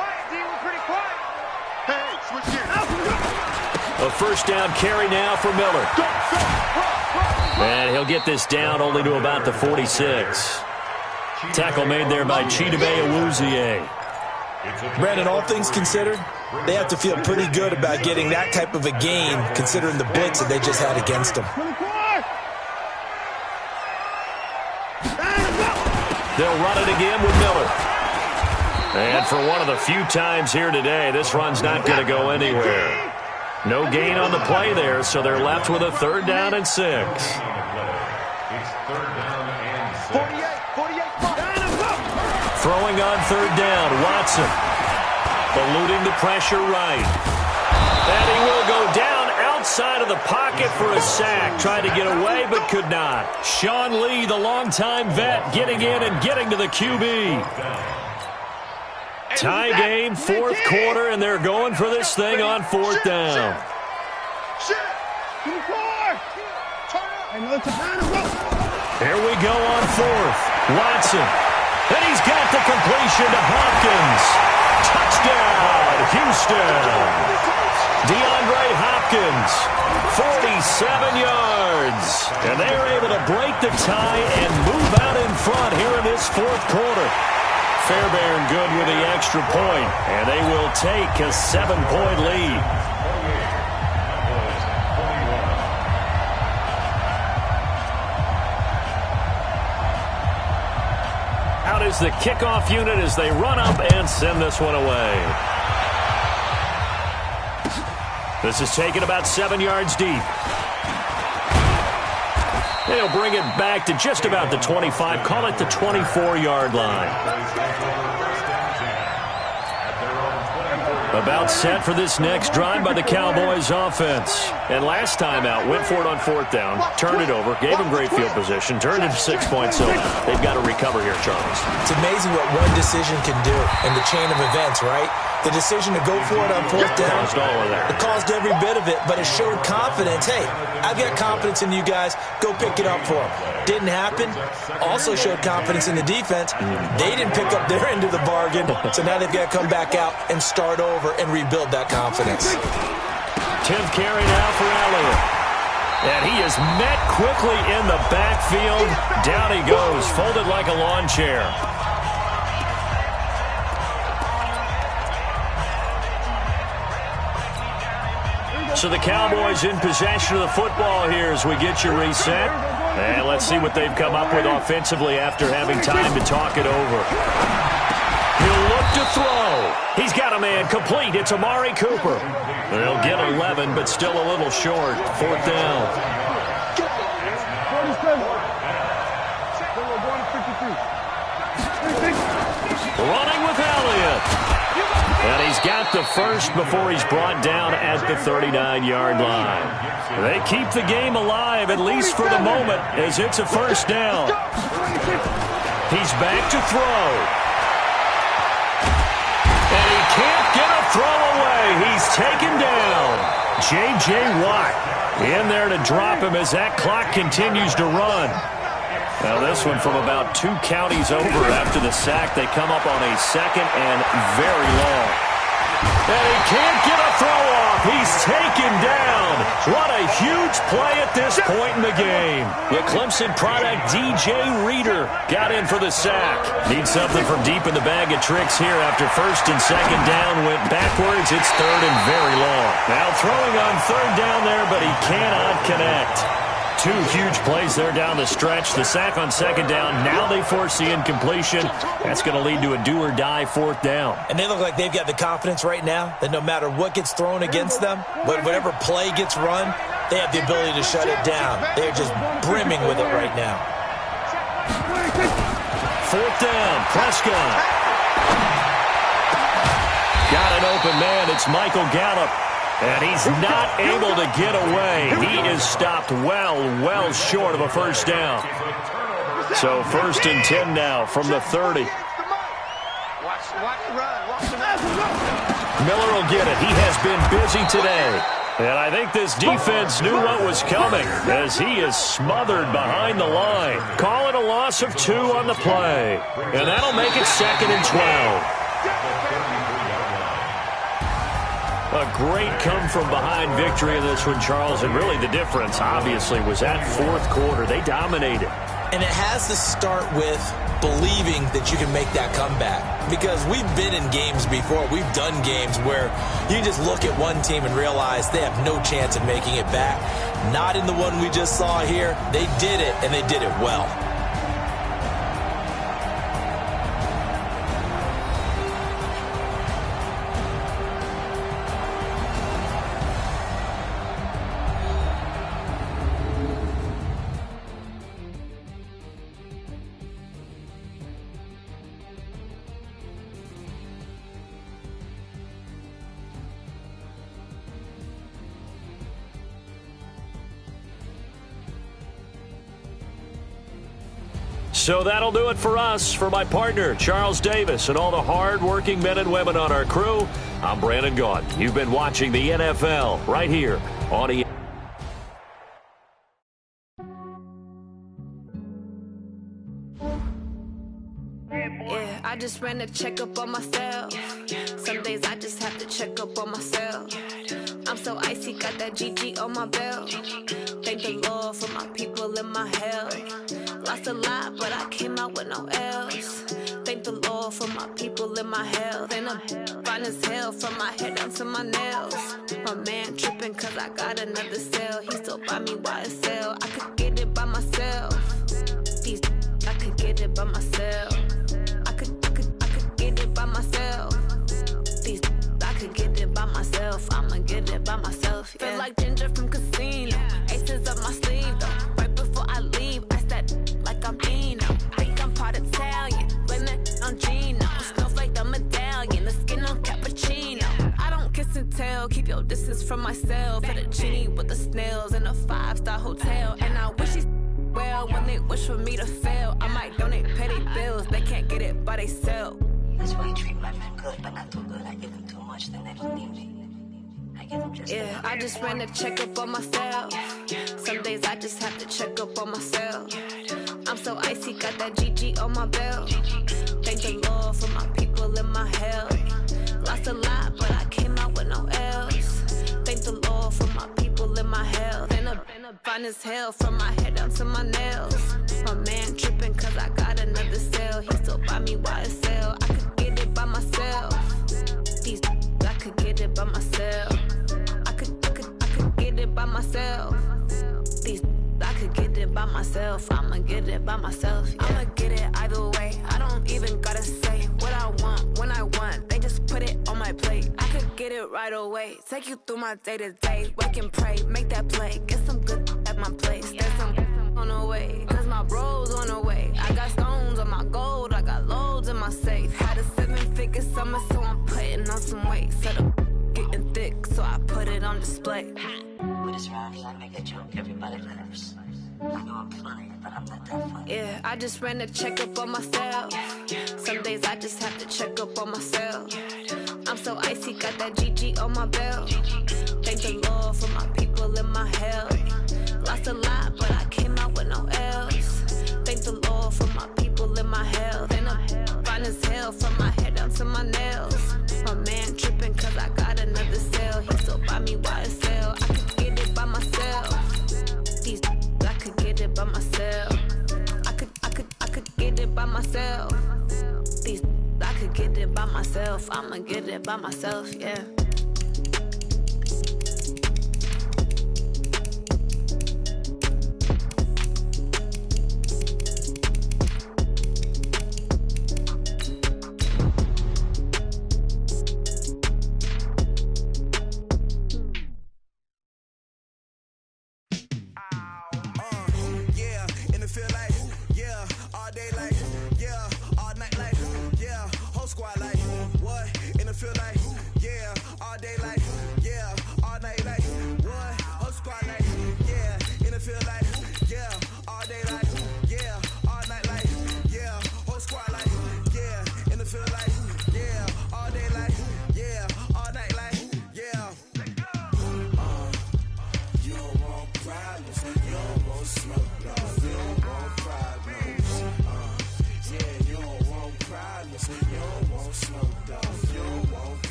Speaker 2: A 1st down carry now for Miller. And he'll get this down only to about the 46. Tackle made there by Chidobe Awuzie.
Speaker 4: Brandon, all things considered, they have to feel pretty good about getting that type of a gain considering the blitz that they just had against them.
Speaker 2: They'll run it again with Miller. And for one of the few times here today, this run's not going to go anywhere. No gain on the play there, so they're left with a 3rd down and 6.
Speaker 5: It's 3rd down and 6.
Speaker 2: Throwing on 3rd down, Watson. Eluding the pressure right. And he will go down outside of the pocket for a sack. Tried to get away, but could not. Sean Lee, the longtime vet, getting in and getting to the QB. Tie game, 4th quarter, and they're going for this thing on 4th down. Here we go on 4th. Watson. And he's got the completion to Hopkins. Touchdown, Houston. DeAndre Hopkins, 47 yards. And they're able to break the tie and move out in front here in this 4th quarter. Fairbairn good with the extra point, and they will take a 7-point lead. Out is the kickoff unit as they run up and send this one away. This is taken about 7 yards deep. They'll bring it back to just about the 25, call it the 24-yard line. About set for this next drive by the Cowboys offense. And last time out, went for it on 4th down, turned it over, gave them great field position, turned it to 6 points, so they've got to recover here, Charles.
Speaker 4: It's amazing what one decision can do in the chain of events, right? The decision to go for it on 4th down,
Speaker 2: caused all of that.
Speaker 4: It caused every bit of it, but it showed confidence. Hey, I've got confidence in you guys. Go pick it up for them. Didn't happen. Also showed confidence in the defense. They didn't pick up their end of the bargain, so now they've got to come back out and start over and rebuild that confidence.
Speaker 2: 10th carry now for Elliott. And he is met quickly in the backfield. Down he goes, folded like a lawn chair. So the Cowboys in possession of the football here as we get you reset. And let's see what they've come up with offensively after having time to talk it over. He'll look to throw. He's got a man complete. It's Amari Cooper. They'll get 11, but still a little short. 4th down. Running with Elliott. And he's got the first before he's brought down at the 39-yard line. They keep the game alive, at least for the moment, as it's a first down. He's back to throw. And he can't get a throw away. He's taken down. J.J. Watt in there to drop him as that clock continues to run. Now this one from about 2 counties over after the sack. They come up on a second and very long. And he can't get a throw off. He's taken down. What a huge play at this point in the game. The Clemson product, DJ Reader, got in for the sack. Needs something from deep in the bag of tricks here after first and second down went backwards. It's third and very long. Now throwing on third down there, but he cannot connect. 2 huge plays there down the stretch. The sack on second down. Now they force the incompletion. That's going to lead to a do-or-die fourth down.
Speaker 4: And they look like they've got the confidence right now that no matter what gets thrown against them, whatever play gets run, they have the ability to shut it down. They're just brimming with it right now.
Speaker 2: Fourth down, Prescott. Got an open man. It's Michael Gallup. And he's not able to get away. He is stopped well short of a first down. So first and 10 now from the 30. Miller will get it. He has been busy today. And I think this defense knew what was coming as he is smothered behind the line. Call it a loss of 2 on the play. And that'll make it second and 12. A great come-from-behind victory in this one, Charles, and really the difference, obviously, was that fourth quarter. They dominated.
Speaker 4: And it has to start with believing that you can make that comeback. Because we've been in games before. We've done games where you just look at one team and realize they have no chance of making it back. Not in the one we just saw here. They did it, and they did it well.
Speaker 2: So that'll do it for us. For my partner, Charles Davis, and all the hard-working men and women on our crew, I'm Brandon Gaudin. You've been watching the NFL right here on ESPN.
Speaker 8: Yeah, I just ran a checkup on myself. Some days I just have to check up on myself. I'm so icy, got that GG on my belt. Thank the Lord for my people in my health. Lost a lot, but I came out with no else. Thank the Lord for my people in my health. And I'm fine as hell from my head down to my nails. My man tripping cause I got another cell. He still buy me YSL. I could get it by myself. These I could get it by myself. I could get it by myself. These I could get it by myself. I'ma get it by myself. Yeah. Feel like Ginger from Casino. Aces up my sleeve though. Right before I leave, I said like I'm Dino. Think I'm part Italian. Blame it on Gino. Snowflake the medallion. The skin on cappuccino. I don't kiss and tell. Keep your distance from myself. For the genie with the snails in a 5-star hotel. And I wish he's well when they wish for me to fail. I might donate petty bills. They can't get it by they sell.
Speaker 9: That's why you treat my men good, but not too good. I give them too much, then they don't need me. I give them just
Speaker 8: yeah, I just ran a checkup on myself. Some days I just have to check up on myself. I'm so icy, got that GG on my belt. Thank the Lord for my people in my health. Lost a lot, but I came out with no else. Thank the Lord for my people in my health. And I'm fine as hell from my head down to my nails. My man tripping cause I got another cell. He still buy me YSL. I could get it by myself. These I could get it by myself. I could get it by myself. These I could get it by myself. I'ma get it by myself. Yeah. I'ma get it either way. I don't even gotta say what I want when I want. They just put it on my plate. I could get it right away. Take you through my day-to-day. Wake and pray, make that play. Get some good at my place. There's some on the way. Cause my bro's on the way. I got stones on my gold. I got loads in in my safe. Had a 7-figure summer, so I'm putting on some weight. Said I'm getting thick, so I put it on display.
Speaker 9: With this round, I make a joke, everybody laughs. I know I'm funny, but I'm not that funny.
Speaker 8: Yeah, I just ran a checkup on myself. Some days I just have to check up on myself. I'm so icy, got that GG on my belt. Thank the Lord for my people in my health. Lost a lot, but I came out with no else. Thank the Lord for my people in my health. And I'm fine as hell from my head down to my nails. My man tripping cause I got another cell. He still buy me YSL. I could get it by myself. These I could get it by myself. I could get it by myself. These I could get it by myself. I'ma get it by myself, yeah.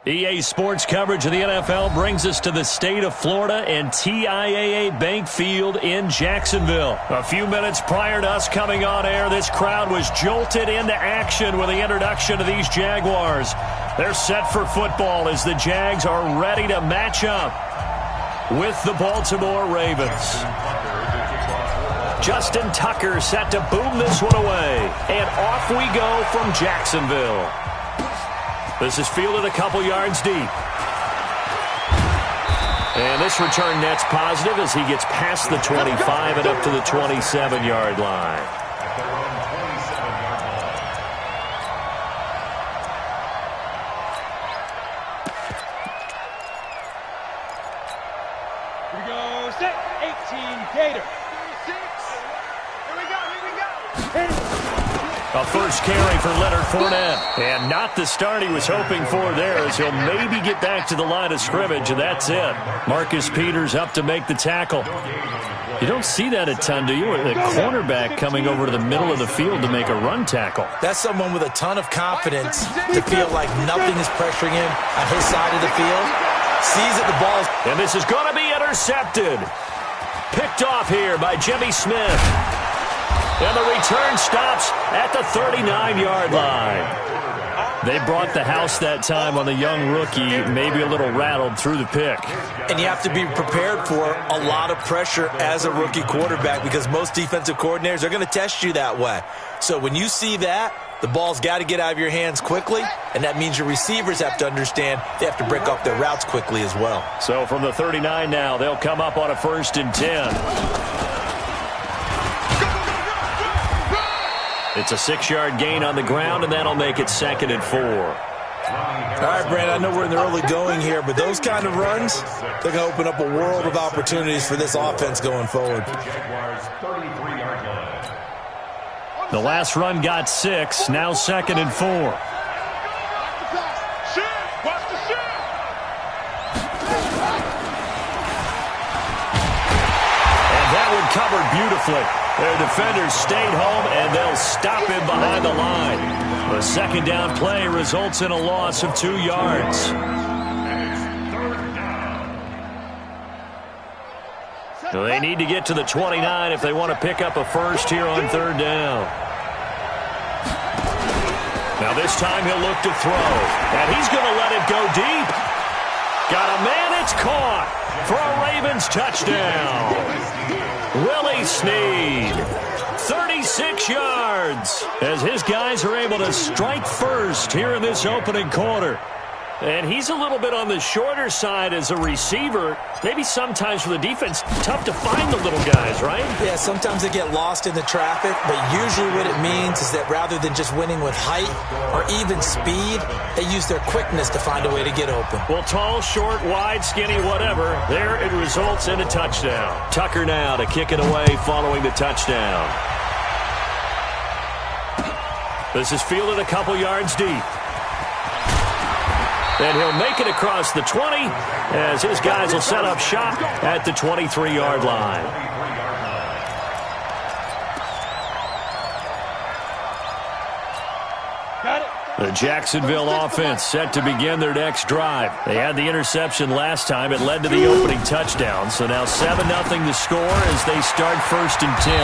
Speaker 2: EA Sports coverage of the NFL brings us to the state of Florida and TIAA Bank Field in Jacksonville. A few minutes prior to us coming on air, this crowd was jolted into action with the introduction of these Jaguars. They're set for football as the Jags are ready to match up with the Baltimore Ravens. Justin Tucker set to boom this one away. And off we go from Jacksonville. This is fielded a couple yards deep. And this return net's positive as he gets past the 25 and up to the 27-yard line.
Speaker 6: Here we go, set, 18, Gator. 6. Here we go.
Speaker 2: A first carry for Leonard Fournette. And not the start he was hoping for there, as he'll maybe get back to the line of scrimmage, and that's it. Marcus Peters up to make the tackle. You don't see that a ton, do you? A cornerback coming over to the middle of the field to make a run tackle.
Speaker 4: That's someone with a ton of confidence to feel like nothing is pressuring him on his side of the field. Sees that the ball's...
Speaker 2: And this is going to be intercepted. Picked off here by Jimmy Smith. And the return stops at the 39-yard line. They brought the house that time on the young rookie, maybe a little rattled through the pick.
Speaker 4: And you have to be prepared for a lot of pressure as a rookie quarterback because most defensive coordinators are going to test you that way. So when you see that, the ball's got to get out of your hands quickly, and that means your receivers have to understand they have to break up their routes quickly as well.
Speaker 2: So from the 39 now, they'll come up on a 1st and 10. It's a 6-yard gain on the ground, and that'll make it 2nd and 4.
Speaker 4: All right, Brandon, I know we're in the early going here, but those kind of runs, they're going to open up a world of opportunities for this offense going forward.
Speaker 2: The last run got 6, now 2nd and 4. And that one covered beautifully. Their defenders stayed home, and they'll stop him behind the line. The 2nd down play results in a loss of 2 yards. They need to get to the 29 if they want to pick up a first here on 3rd down. Now this time he'll look to throw, and he's going to let it go deep. Got a man, it's caught for a Ravens touchdown. Willie Snead, 36 yards, as his guys are able to strike first here in this opening quarter. And he's a little bit on the shorter side as a receiver. Maybe sometimes for the defense, tough to find the little guys, right?
Speaker 4: Yeah, sometimes they get lost in the traffic, but usually what it means is that rather than just winning with height or even speed, they use their quickness to find a way to get open.
Speaker 2: Well, tall, short, wide, skinny, whatever, there it results in a touchdown. Tucker now to kick it away following the touchdown. This is fielded a couple yards deep. And he'll make it across the 20 as his guys will set up shop at the 23-yard line.
Speaker 6: Got it.
Speaker 2: The Jacksonville offense set to begin their next drive. They had the interception last time. It led to the opening touchdown. So now 7-0 to score as they start 1st and 10.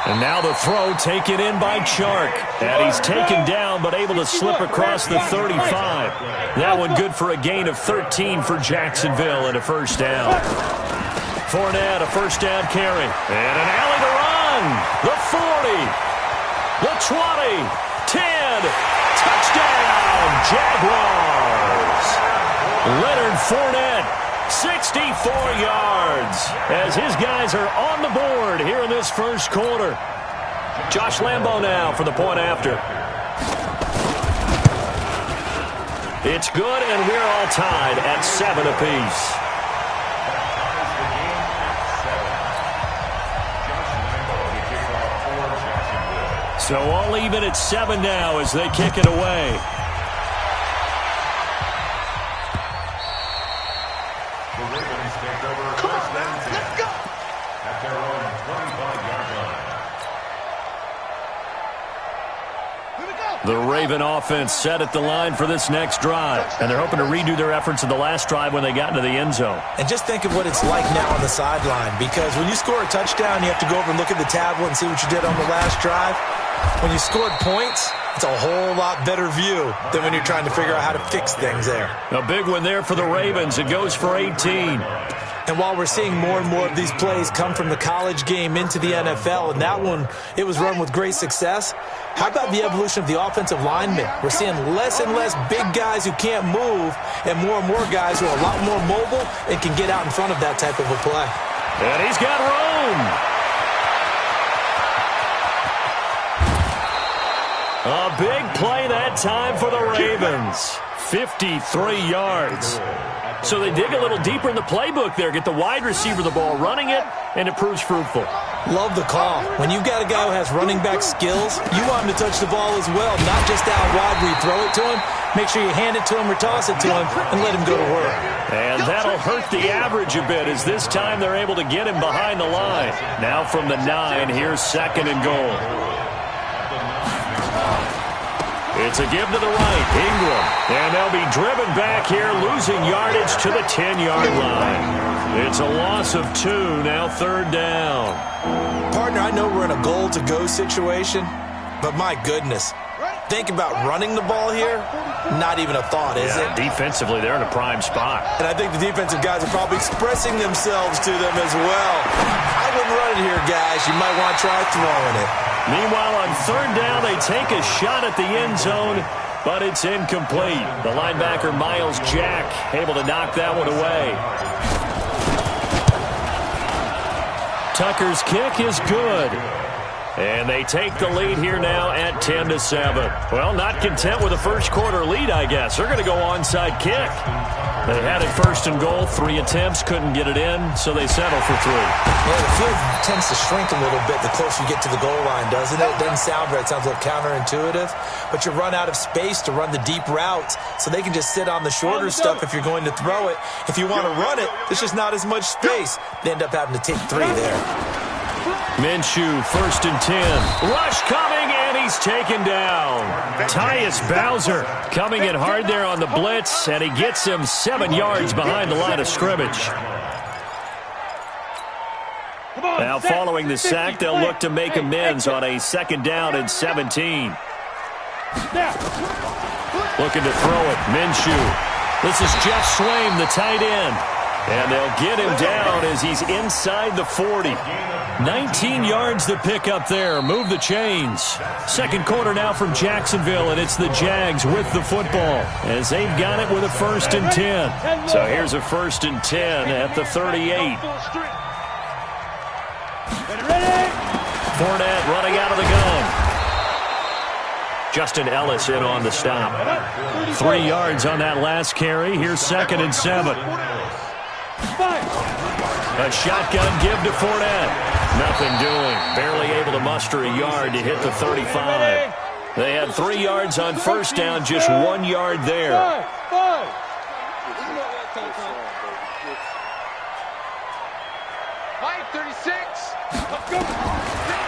Speaker 2: And now the throw taken in by Chark. And he's taken down but able to slip across the 35. That one good for a gain of 13 for Jacksonville and a first down. Fournette, a first down carry. And an alley to run. The 40. The 20. 10. Touchdown, Jaguars! Leonard Fournette, 64 yards, as his guys are on the board here in this first quarter. Josh Lambo now for the point after. It's good, and we're all tied at 7 apiece. So all even at 7 now as they kick it away.
Speaker 5: The Ravens take over first and 10 at their own 25-yard line.
Speaker 2: The Raven offense set at the line for this next drive, and they're hoping to redo their efforts in the last drive when they got into the end zone.
Speaker 4: And just think of what it's like now on the sideline, because when you score a touchdown, you have to go over and look at the tablet and see what you did on the last drive. When you scored points, it's a whole lot better view than when you're trying to figure out how to fix things there.
Speaker 2: A big one there for the Ravens. It goes for 18.
Speaker 4: And while we're seeing more and more of these plays come from the college game into the NFL, and that one, it was run with great success, how about the evolution of the offensive linemen? We're seeing less and less big guys who can't move and more guys who are a lot more mobile and can get out in front of that type of a play.
Speaker 2: And he's got room. A big play that time for the Ravens. 53 yards. So they dig a little deeper in the playbook there, get the wide receiver the ball, running it, and it proves fruitful.
Speaker 4: Love the call. When you've got a guy who has running back skills, you want him to touch the ball as well, not just out wide where you throw it to him. Make sure you hand it to him or toss it to him and let him go to work.
Speaker 2: And that'll hurt the average a bit as this time they're able to get him behind the line. Now from the 9, here's 2nd and goal. It's a give to the right, Ingram. And they'll be driven back here, losing yardage to the 10-yard line. It's a loss of 2, now 3rd down.
Speaker 4: Partner, I know we're in a goal-to-go situation, but my goodness. Think about running the ball here. Not even a thought, is it?
Speaker 2: Defensively, they're in a prime spot.
Speaker 4: And I think the defensive guys are probably expressing themselves to them as well. I wouldn't run it here, guys. You might want to try throwing it.
Speaker 2: Meanwhile, on 3rd down, they take a shot at the end zone, but it's incomplete. The linebacker, Miles Jack, able to knock that one away. Tucker's kick is good. And they take the lead here now at 10-7. Well, not content with a first quarter lead, I guess. They're going to go onside kick. They had it 1st and goal, 3 attempts, couldn't get it in, so they settle for 3.
Speaker 4: Yeah, the field tends to shrink a little bit the closer you get to the goal line, doesn't it? It doesn't sound right. It sounds a little counterintuitive. But you run out of space to run the deep routes, so they can just sit on the shorter stuff if you're going to throw it. If you want to run it, there's just not as much space. They end up having to take 3 there.
Speaker 2: Minshew, 1st and 10. Rush coming, and he's taken down. Tyus Bowser coming in hard there on the blitz, and he gets him 7 yards behind the line of scrimmage. Now following the sack, they'll look to make amends on a 2nd down and 17.
Speaker 6: Now.
Speaker 2: Looking to throw it. Minshew. This is Jeff Swaim, the tight end. And they'll get him down as he's inside the 40. 19 yards to pick up there. Move the chains. Second quarter now from Jacksonville, and it's the Jags with the football as they've got it with a 1st and 10. So here's a 1st and 10 at the 38. Fournette running out of the gun. Justin Ellis in on the stop. 3 yards on that last carry. Here's 2nd and 7. A shotgun give to Fournette. Nothing doing. Barely able to muster a yard to hit the 35. They had 3 yards on 1st down, just 1 yard there.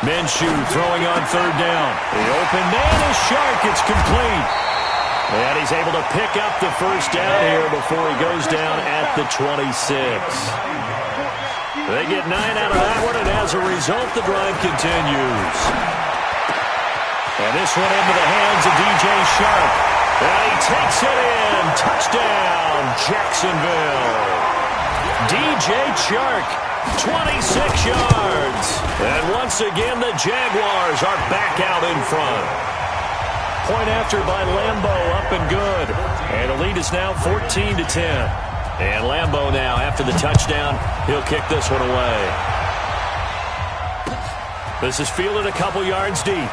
Speaker 2: Minshew throwing on 3rd down. The open man is Shark. It's complete. And he's able to pick up the 1st down here before he goes down at the 26. They get 9 out of that one, and as a result, the drive continues. And this one into the hands of DJ Shark. And he takes it in. Touchdown, Jacksonville. DJ Shark, 26 yards. And once again, the Jaguars are back out in front. Point after by Lambo, up and good. And the lead is now 14-10. And Lambo now, after the touchdown, he'll kick this one away. This is fielded a couple yards deep.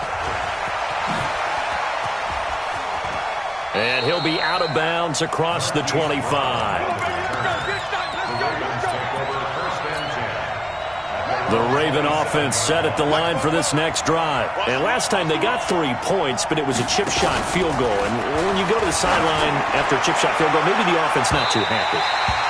Speaker 2: And he'll be out of bounds across the 25. The Raven offense set at the line for this next drive. And last time they got 3 points, but it was a chip shot field goal. And when you go to the sideline after a chip shot field goal, maybe the offense not too happy.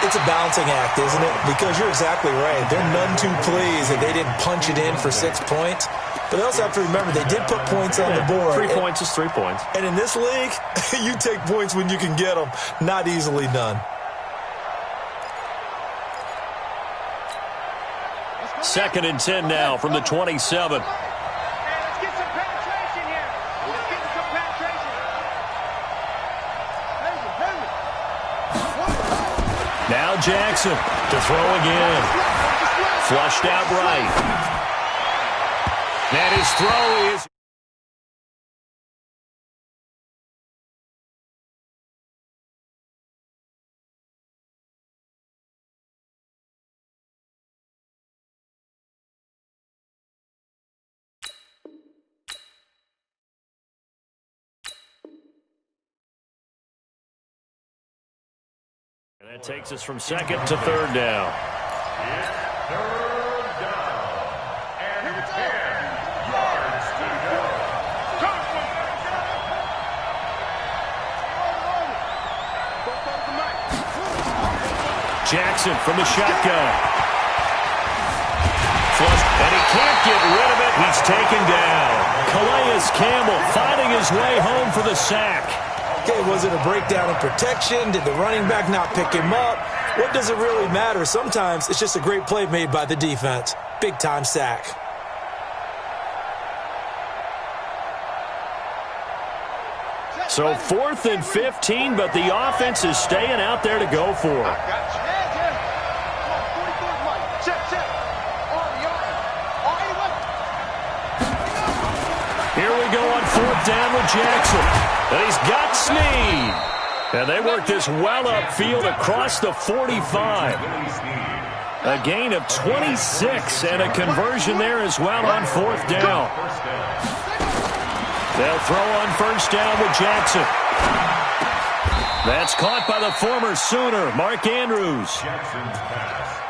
Speaker 4: It's a balancing act, isn't it? Because you're exactly right. They're none too pleased that they didn't punch it in for 6 points. But they also have to remember they did put points on the board.
Speaker 2: 3 points is 3 points.
Speaker 4: And in this league, you take points when you can get them. Not easily done.
Speaker 2: 2nd and 10 now from the 27. Now Jackson to throw again. Flushed out right. And his throw is... And that takes us from 2nd to 3rd down.
Speaker 5: It's 3rd down. And 10 yards to go.
Speaker 2: Jackson from the shotgun. Flushed, and he can't get rid of it. He's taken down. Calais Campbell finding his way home for the sack.
Speaker 4: Okay, was it a breakdown in protection? Did the running back not pick him up? What does it really matter? Sometimes it's just a great play made by the defense. Big-time sack.
Speaker 2: So 4th and 15, but the offense is staying out there to go for it. Here we go on 4th down with Jackson. And he's got Snead. And they work this well upfield across the 45. A gain of 26 and a conversion there as well on 4th down. They'll throw on 1st down with Jackson. That's caught by the former Sooner, Mark Andrews.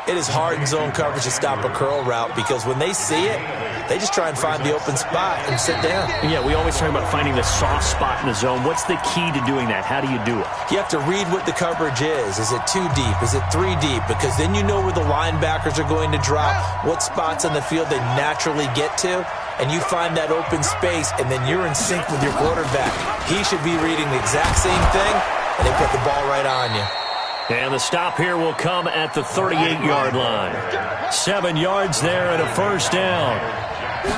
Speaker 4: It is hard in zone coverage to stop a curl route because when they see it, they just try and find the open spot and sit down.
Speaker 2: Yeah, we always talk about finding the soft spot in the zone. What's the key to doing that? How do you do it?
Speaker 4: You have to read what the coverage is. Is it 2 deep? Is it 3 deep? Because then you know where the linebackers are going to drop, what spots on the field they naturally get to, and you find that open space, and then you're in sync with your quarterback. He should be reading the exact same thing, and they put the ball right on you.
Speaker 2: And the stop here will come at the 38-yard line. 7 yards there and a 1st down.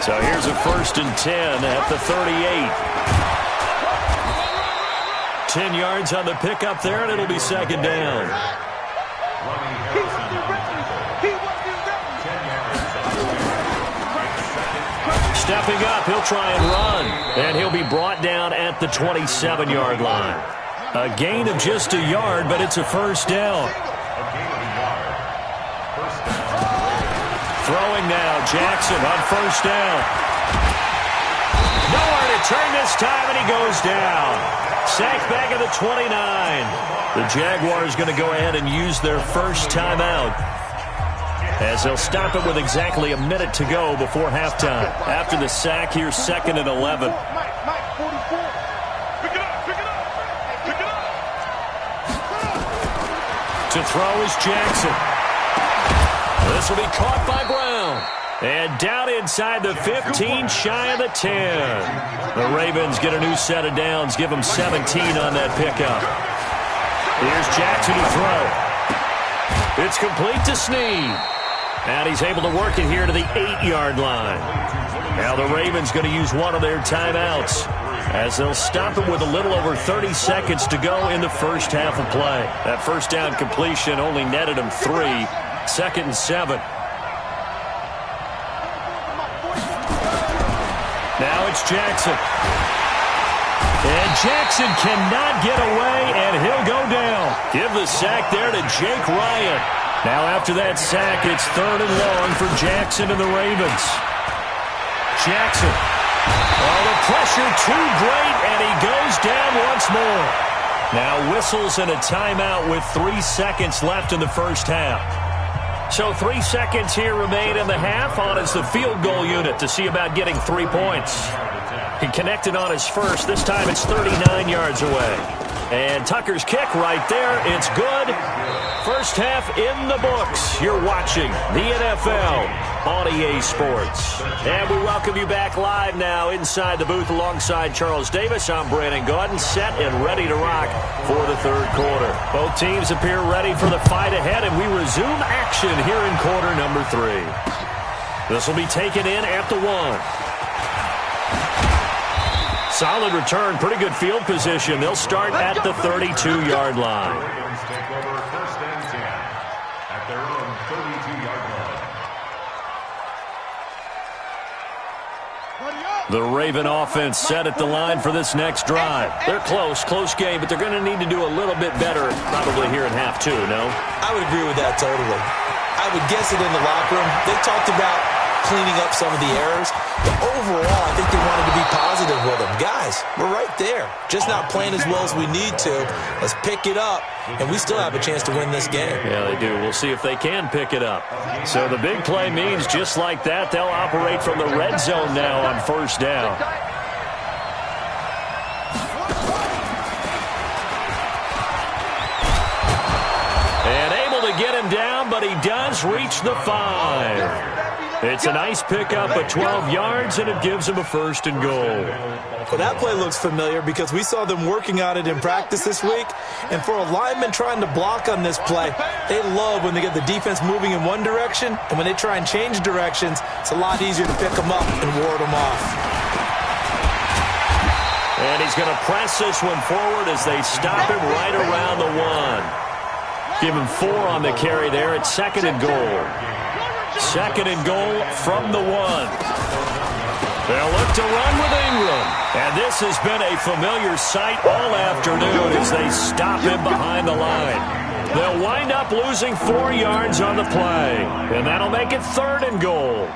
Speaker 2: So here's a 1st and 10 at the 38. 10 yards on the pickup there, and it'll be second down. Stepping up, he'll try and run. And he'll be brought down at the 27-yard line. A gain of just a yard, but it's a first down. Throwing now, Jackson on first down. Nowhere to turn this time, and he goes down. Sacked back at the 29. The Jaguars going to go ahead and use their first timeout, as they'll stop it with exactly a minute to go before halftime. After the sack, here's 2nd and 11. To throw is Jackson. This will be caught by Brown. And down inside the 15, shy of the 10. The Ravens get a new set of downs, give them 17 on that pickup. Here's Jackson to throw. It's complete to Snead. And he's able to work it here to the 8-yard line. Now the Ravens going to use one of their timeouts, as they'll stop it with a little over 30 seconds to go in the first half of play. That first down completion only netted him 3. 2nd and 7. Now it's Jackson. And Jackson cannot get away, and he'll go down. Give the sack there to Jake Ryan. Now after that sack, it's 3rd and long for Jackson and the Ravens. Jackson. Oh, the pressure too great, and he goes down once more. Now whistles and a timeout with 3 seconds left in the first half. So 3 seconds here remain in the half. On is the field goal unit to see about getting 3 points. He connected on his first. This time it's 39 yards away. And Tucker's kick right there. It's good. First half in the books. You're watching the NFL on EA Sports. And we welcome you back live now inside the booth alongside Charles Davis. I'm Brandon Gaudin, set and ready to rock for the third quarter. Both teams appear ready for the fight ahead, and we resume action here in quarter number 3. This will be taken in at the 1. Solid return, pretty good field position. They'll start at the 32-yard line.
Speaker 5: Ravens take over 1st and 10 at their own 32-yard line.
Speaker 2: The Raven offense set at the line for this next drive. They're close game, but they're going to need to do a little bit better probably here in half 2, no?
Speaker 4: I would agree with that totally. I would guess it in the locker room. They talked about cleaning up some of the errors, but overall, I think they wanted to be positive with them. Guys, we're right there. Just not playing as well as we need to. Let's pick it up, and we still have a chance to win this game.
Speaker 2: Yeah, they do. We'll see if they can pick it up. So the big play means just like that, they'll operate from the red zone now on first down. And able to get him down, but he does reach the 5. It's a nice pickup of 12 yards, and it gives him a 1st and goal.
Speaker 4: Well, that play looks familiar because we saw them working on it in practice this week. And for a lineman trying to block on this play, they love when they get the defense moving in one direction, and when they try and change directions, it's a lot easier to pick them up and ward them off.
Speaker 2: And he's going to press this one forward as they stop him right around the 1. Give him 4 on the carry there. It's 2nd and goal. 2nd and goal from the 1. They'll look to run with Ingram. And this has been a familiar sight all afternoon as they stop him behind the line. They'll wind up losing 4 yards on the play. And that'll make it 3rd and goal.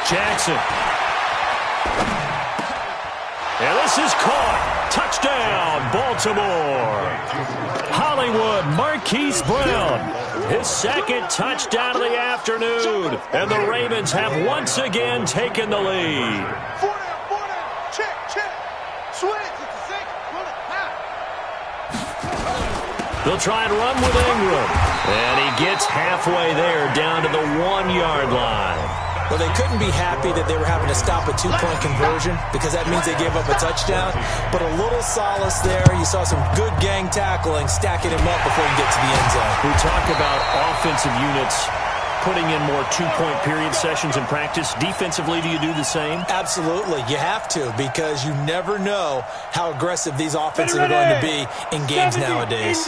Speaker 2: Jackson. And this is caught. Touchdown, Baltimore. Hollywood Marquise Brown. His 2nd touchdown of the afternoon. And the Ravens have once again taken the lead.
Speaker 3: Check. Switch.
Speaker 2: They'll try and run with Ingram. And he gets halfway there down to the 1-yard line.
Speaker 4: Well, they couldn't be happy that they were having to stop a two-point conversion because that means they gave up a touchdown. But a little solace there. You saw some good gang tackling, stacking him up before you get to the end zone.
Speaker 2: We talk about offensive units putting in more two-point period sessions in practice. Defensively, do you do the same?
Speaker 4: Absolutely. You have to because you never know how aggressive these offenses are going to be in games nowadays.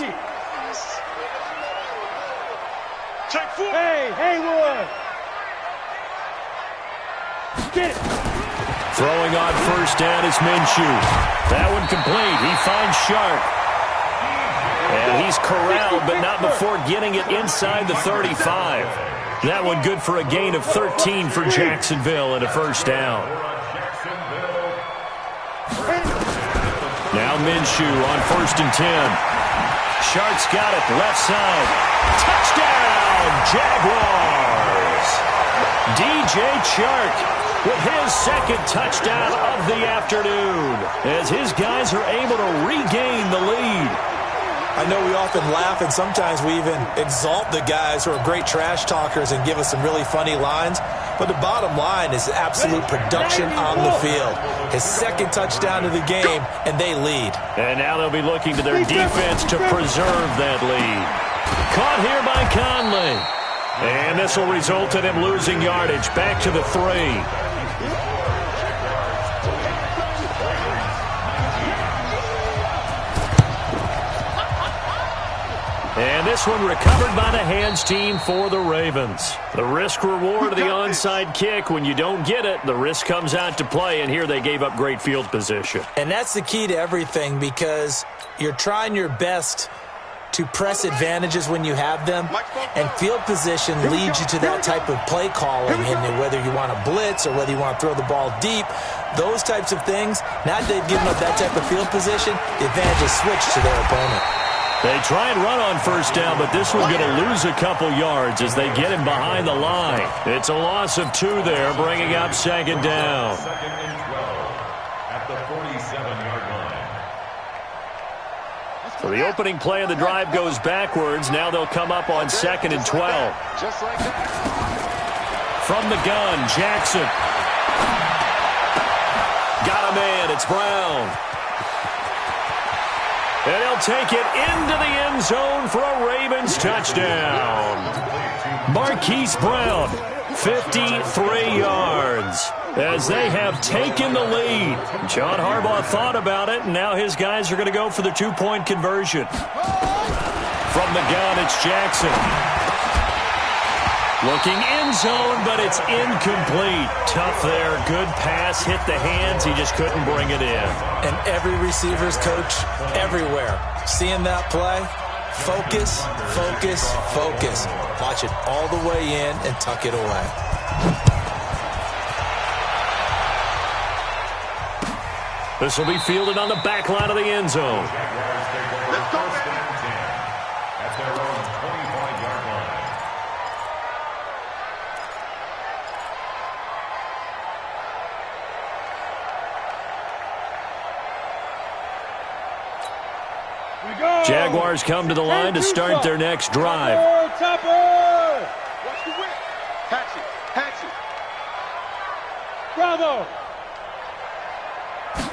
Speaker 6: Hey, Haywood! Get it!
Speaker 2: Throwing on first down is Minshew. That one complete. He finds Sharp. And he's corralled, but not before getting it inside the 35. That one good for a gain of 13 for Jacksonville and a first down. Now Minshew on 1st and 10. Sharp's got it, left side. Touchdown, Jaguars! DJ Chark with his second touchdown of the afternoon as his guys are able to regain the lead.
Speaker 4: I know we often laugh and sometimes we even exalt the guys who are great trash talkers and give us some really funny lines. But the bottom line is absolute production on the field. His second touchdown of the game, and they lead.
Speaker 2: And now they'll be looking to their defense to preserve that lead. Caught here by Conley. And this will result in him losing yardage. Back to the 3. And this one recovered by the hands team for the Ravens. The risk-reward of the onside kick. When you don't get it, the risk comes out to play, and here they gave up great field position.
Speaker 4: And that's the key to everything because you're trying your best to press advantages when you have them, and field position leads you to that type of play calling, and whether you want to blitz or whether you want to throw the ball deep, those types of things, now that they've given up that type of field position, the advantage is switched to their opponent.
Speaker 2: They try and run on first down, but this one's going to lose a couple yards as they get him behind the line. It's a loss of 2 there, bringing up 2nd down.
Speaker 5: 2nd and 12 at the 47-yard line.
Speaker 2: So the opening play of the drive goes backwards. Now they'll come up on 2nd and 12.
Speaker 3: Just like that.
Speaker 2: From the gun, Jackson. Got a man. It's Brown. And he'll take it into the end zone for a Ravens touchdown. Marquise Brown, 53 yards, as they have taken the lead. John Harbaugh thought about it, and now his guys are going to go for the 2-point conversion. From the gun, it's Jackson. Looking end zone, but it's incomplete. Tough there. Good pass. Hit the hands. He just couldn't bring it in.
Speaker 4: And every receiver's coach everywhere, seeing that play, focus, focus, focus. Watch it all the way in and tuck it away.
Speaker 2: This will be fielded on the back line of the end zone.
Speaker 5: Let's go, at their own 25-yard line.
Speaker 2: Jaguars come to the line to start their next drive.
Speaker 6: Topper!
Speaker 3: Watch the whip. Hatch it. Hatch it.
Speaker 6: Bravo!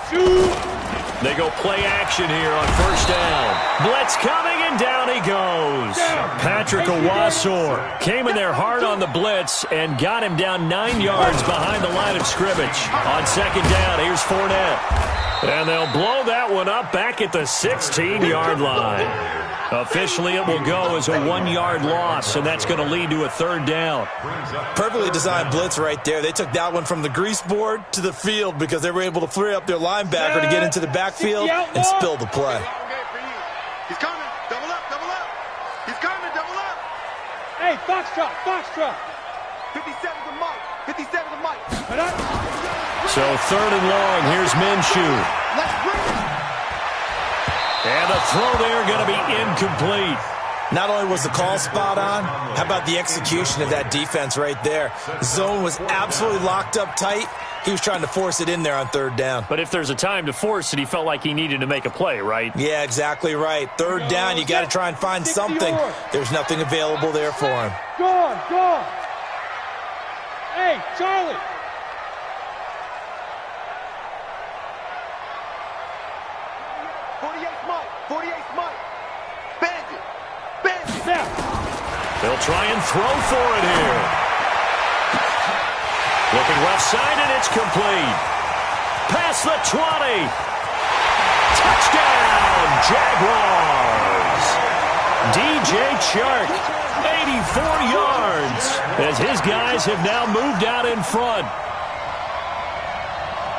Speaker 6: Shoot!
Speaker 2: They go play action here on first down. Blitz coming, and down he goes. Patrick Owasor came in there hard on the blitz and got him down 9 yards behind the line of scrimmage. On 2nd down, here's Fournette. And they'll blow that one up back at the 16-yard line. Officially, it will go as a 1-yard loss, and that's going to lead to a 3rd down.
Speaker 4: Perfectly designed blitz right there. They took that one from the grease board to the field because they were able to free up their linebacker to get into the backfield and spill the play.
Speaker 3: He's coming. Double up, double up. He's coming, double up.
Speaker 6: Hey, Foxtrot, Foxtrot.
Speaker 3: 57 to Mike. 57 to Mike.
Speaker 2: So 3rd and long, here's Minshew.
Speaker 3: Let's bring it.
Speaker 2: And the throw there going to be incomplete.
Speaker 4: Not only was the call spot on, how about the execution of that defense right there? Zone was absolutely locked up tight. He was trying to force it in there on 3rd down.
Speaker 2: But if there's a time to force it, he felt like he needed to make a play, right?
Speaker 4: Yeah, exactly right. 3rd down, you got to try and find something. There's nothing available there for him.
Speaker 6: Go on, go on. Hey, Charlie.
Speaker 2: They'll try and throw for it here. Looking left side, and it's complete. Past the 20. Touchdown, Jaguars. DJ Chark, 84 yards, as his guys have now moved out in front.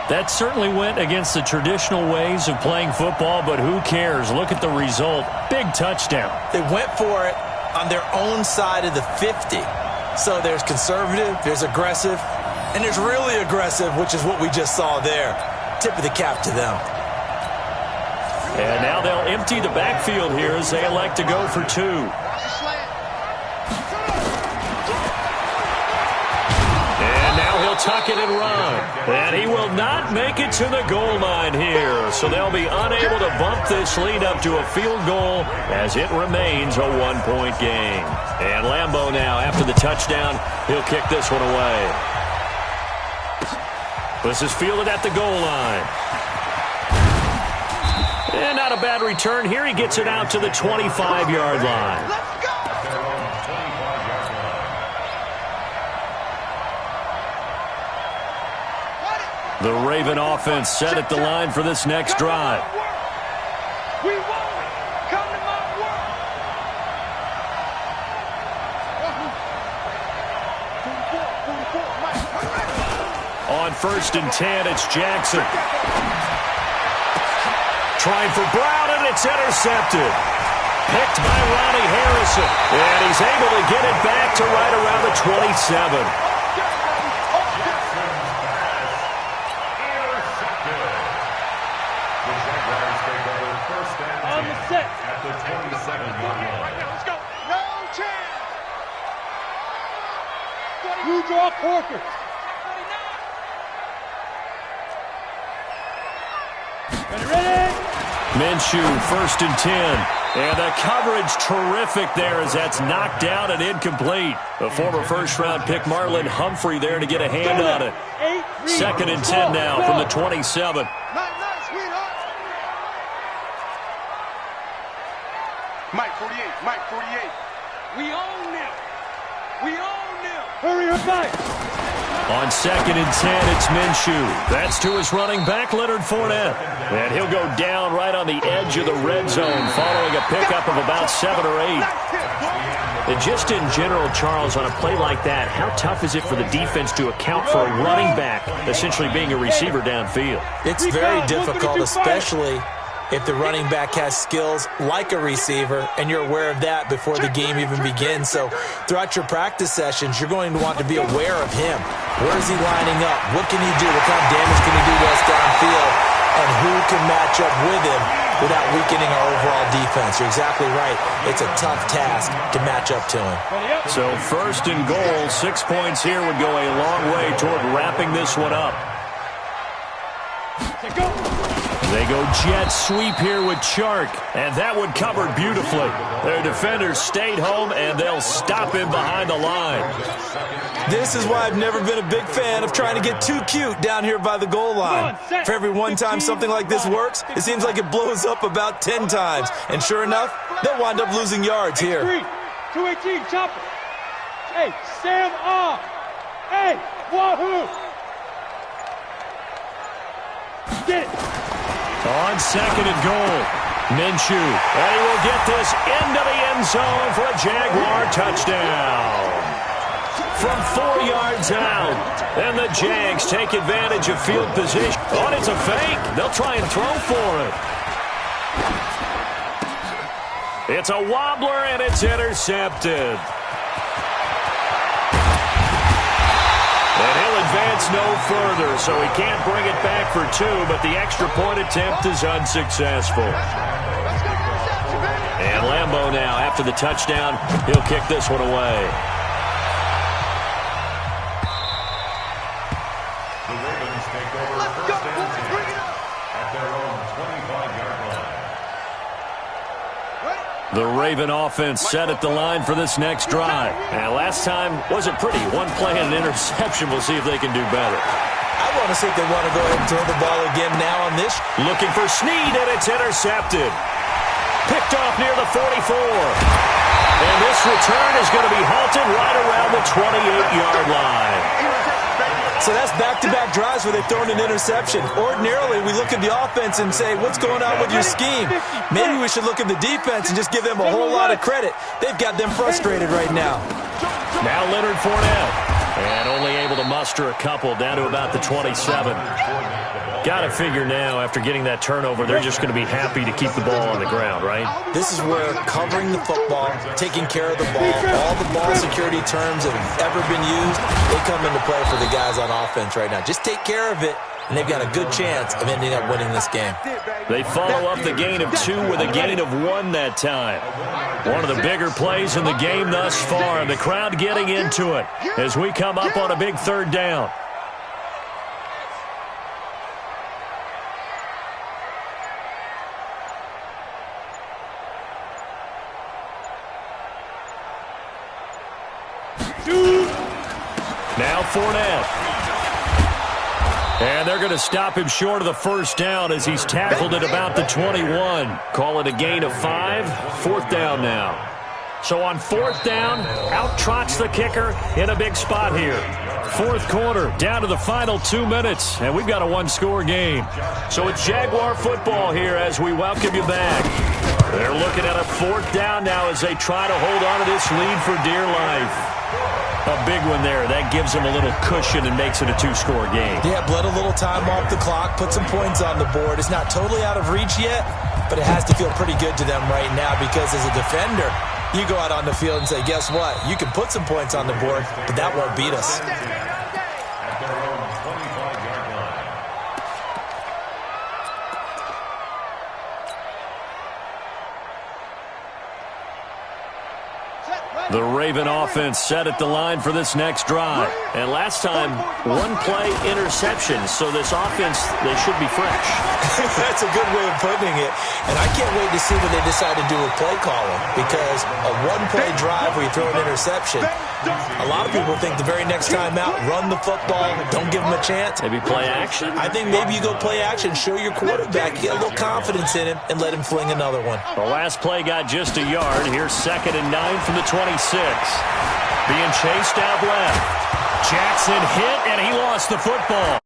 Speaker 2: That certainly went against the traditional ways of playing football, but who cares? Look at the result. Big touchdown.
Speaker 4: They went for it on their own side of the 50. So there's conservative, there's aggressive, and there's really aggressive, which is what we just saw there. Tip of the cap to them.
Speaker 2: And now they'll empty the backfield here as they elect to go for two. And now he'll tuck it and run. And he will not make it to the goal line here. So they'll be unable to bump this lead up to a field goal as it remains a one-point game. And Lambeau now, after the touchdown, he'll kick this one away. This is fielded at the goal line. And not a bad return here. He gets it out to the 25-yard line. The Raven offense set at the line for this next drive.
Speaker 6: We won. Come to my work.
Speaker 2: On 1st and 10, it's Jackson. Trying for Brown, and it's intercepted. Picked by Ronnie Harrison. And he's able to get it back to right around the 27.
Speaker 6: On the set.
Speaker 5: At the 27-yard line.
Speaker 6: Let's go. No chance. You draw Corker. Ready?
Speaker 2: Minshew, 1st and 10. And the coverage terrific there as that's knocked down and incomplete. The former first-round pick Marlon Humphrey there to get a hand on it. 2nd and 10 now from the 27.
Speaker 3: Mike 48, Mike 48.
Speaker 6: We own them. We own them. Hurry up, guys.
Speaker 2: On 2nd and 10, it's Minshew. That's to his running back, Leonard Fournette. And he'll go down right on the edge of the red zone following a pickup of about 7 or 8. And just in general, Charles, on a play like that, how tough is it for the defense to account for a running back essentially being a receiver downfield?
Speaker 4: It's very difficult, especially if the running back has skills like a receiver, and you're aware of that before the game even begins. So throughout your practice sessions, you're going to want to be aware of him. Where is he lining up? What can he do? What kind of damage can he do to us downfield? And who can match up with him without weakening our overall defense? You're exactly right. It's a tough task to match up to him.
Speaker 2: So 1st and goal, 6 points here would go a long way toward wrapping this one up. They go jet sweep here with Chark, and that one covered beautifully. Their defenders stayed home, and they'll stop him behind the line.
Speaker 4: This is why I've never been a big fan of trying to get too cute down here by the goal line. For every one time something like this works, it seems like it blows up about 10 times. And sure enough, they'll wind up losing yards here.
Speaker 6: 218, chopper. Hey, Sam off. Hey, wahoo. Get it.
Speaker 2: On 2nd and goal, Minshew, and he will get this into the end zone for a Jaguar touchdown. From 4 yards out, and the Jags take advantage of field position. Oh, it's a fake. They'll try and throw for it. It's a wobbler, and it's intercepted. And he'll advance no further, so he can't bring it back for 2, but the extra point attempt is unsuccessful. And Lambeau now, after the touchdown, he'll kick this one away.
Speaker 5: The Ravens take over 1st and 10 at their own 25-yard line.
Speaker 2: The Raven offense set at the line for this next drive. And last time wasn't pretty. One play and an interception. We'll see if they can do better.
Speaker 4: I want to see if they want to go ahead and throw the ball again now on this.
Speaker 2: Looking for Snead, and it's intercepted. Picked off near the 44. And this return is going to be halted right around the 28-yard line.
Speaker 4: So that's back-to-back drives where they've thrown an interception. Ordinarily, we look at the offense and say, what's going on with your scheme? Maybe we should look at the defense and just give them a whole lot of credit. They've got them frustrated right now.
Speaker 2: Now Leonard Fournette. And only able to muster a couple down to about the 27. Got to figure now, after getting that turnover, they're just going to be happy to keep the ball on the ground, right?
Speaker 4: This is where covering the football, taking care of the ball, all the ball security terms that have ever been used, they come into play for the guys on offense right now. Just take care of it, and they've got a good chance of ending up winning this game.
Speaker 2: They follow up the gain of 2 with a gain of 1 that time. One of the bigger plays in the game thus far, and the crowd getting into it as we come up on a big 3rd down. Now Fournette. And they're going to stop him short of the 1st down as he's tackled at about the 21. Call it a gain of 5. 4th down now. So on 4th down, out trots the kicker in a big spot here. 4th quarter, down to the final 2 minutes, and we've got a 1-score game. So it's Jaguar football here as we welcome you back. They're looking at a 4th down now as they try to hold on to this lead for dear life. A big one there. That gives them a little cushion and makes it a 2-score game.
Speaker 4: Yeah, bled a little time off the clock, put some points on the board. It's not totally out of reach yet, but it has to feel pretty good to them right now because as a defender, you go out on the field and say, guess what? You can put some points on the board, but that won't beat us.
Speaker 2: The Raven offense set at the line for this next drive. And last time, 1-play interception. So this offense, they should be fresh.
Speaker 4: That's a good way of putting it. And I can't wait to see what they decide to do with play calling. Because a 1-play drive where you throw an interception, a lot of people think the very next time out, run the football, don't give them a chance.
Speaker 2: Maybe play action?
Speaker 4: I think maybe you go play action, show your quarterback, get a little confidence in him, and let him fling another one.
Speaker 2: The last play got just a yard. Here's 2nd and 9 from the 26. Being chased out left. Jackson hit, and he lost the football.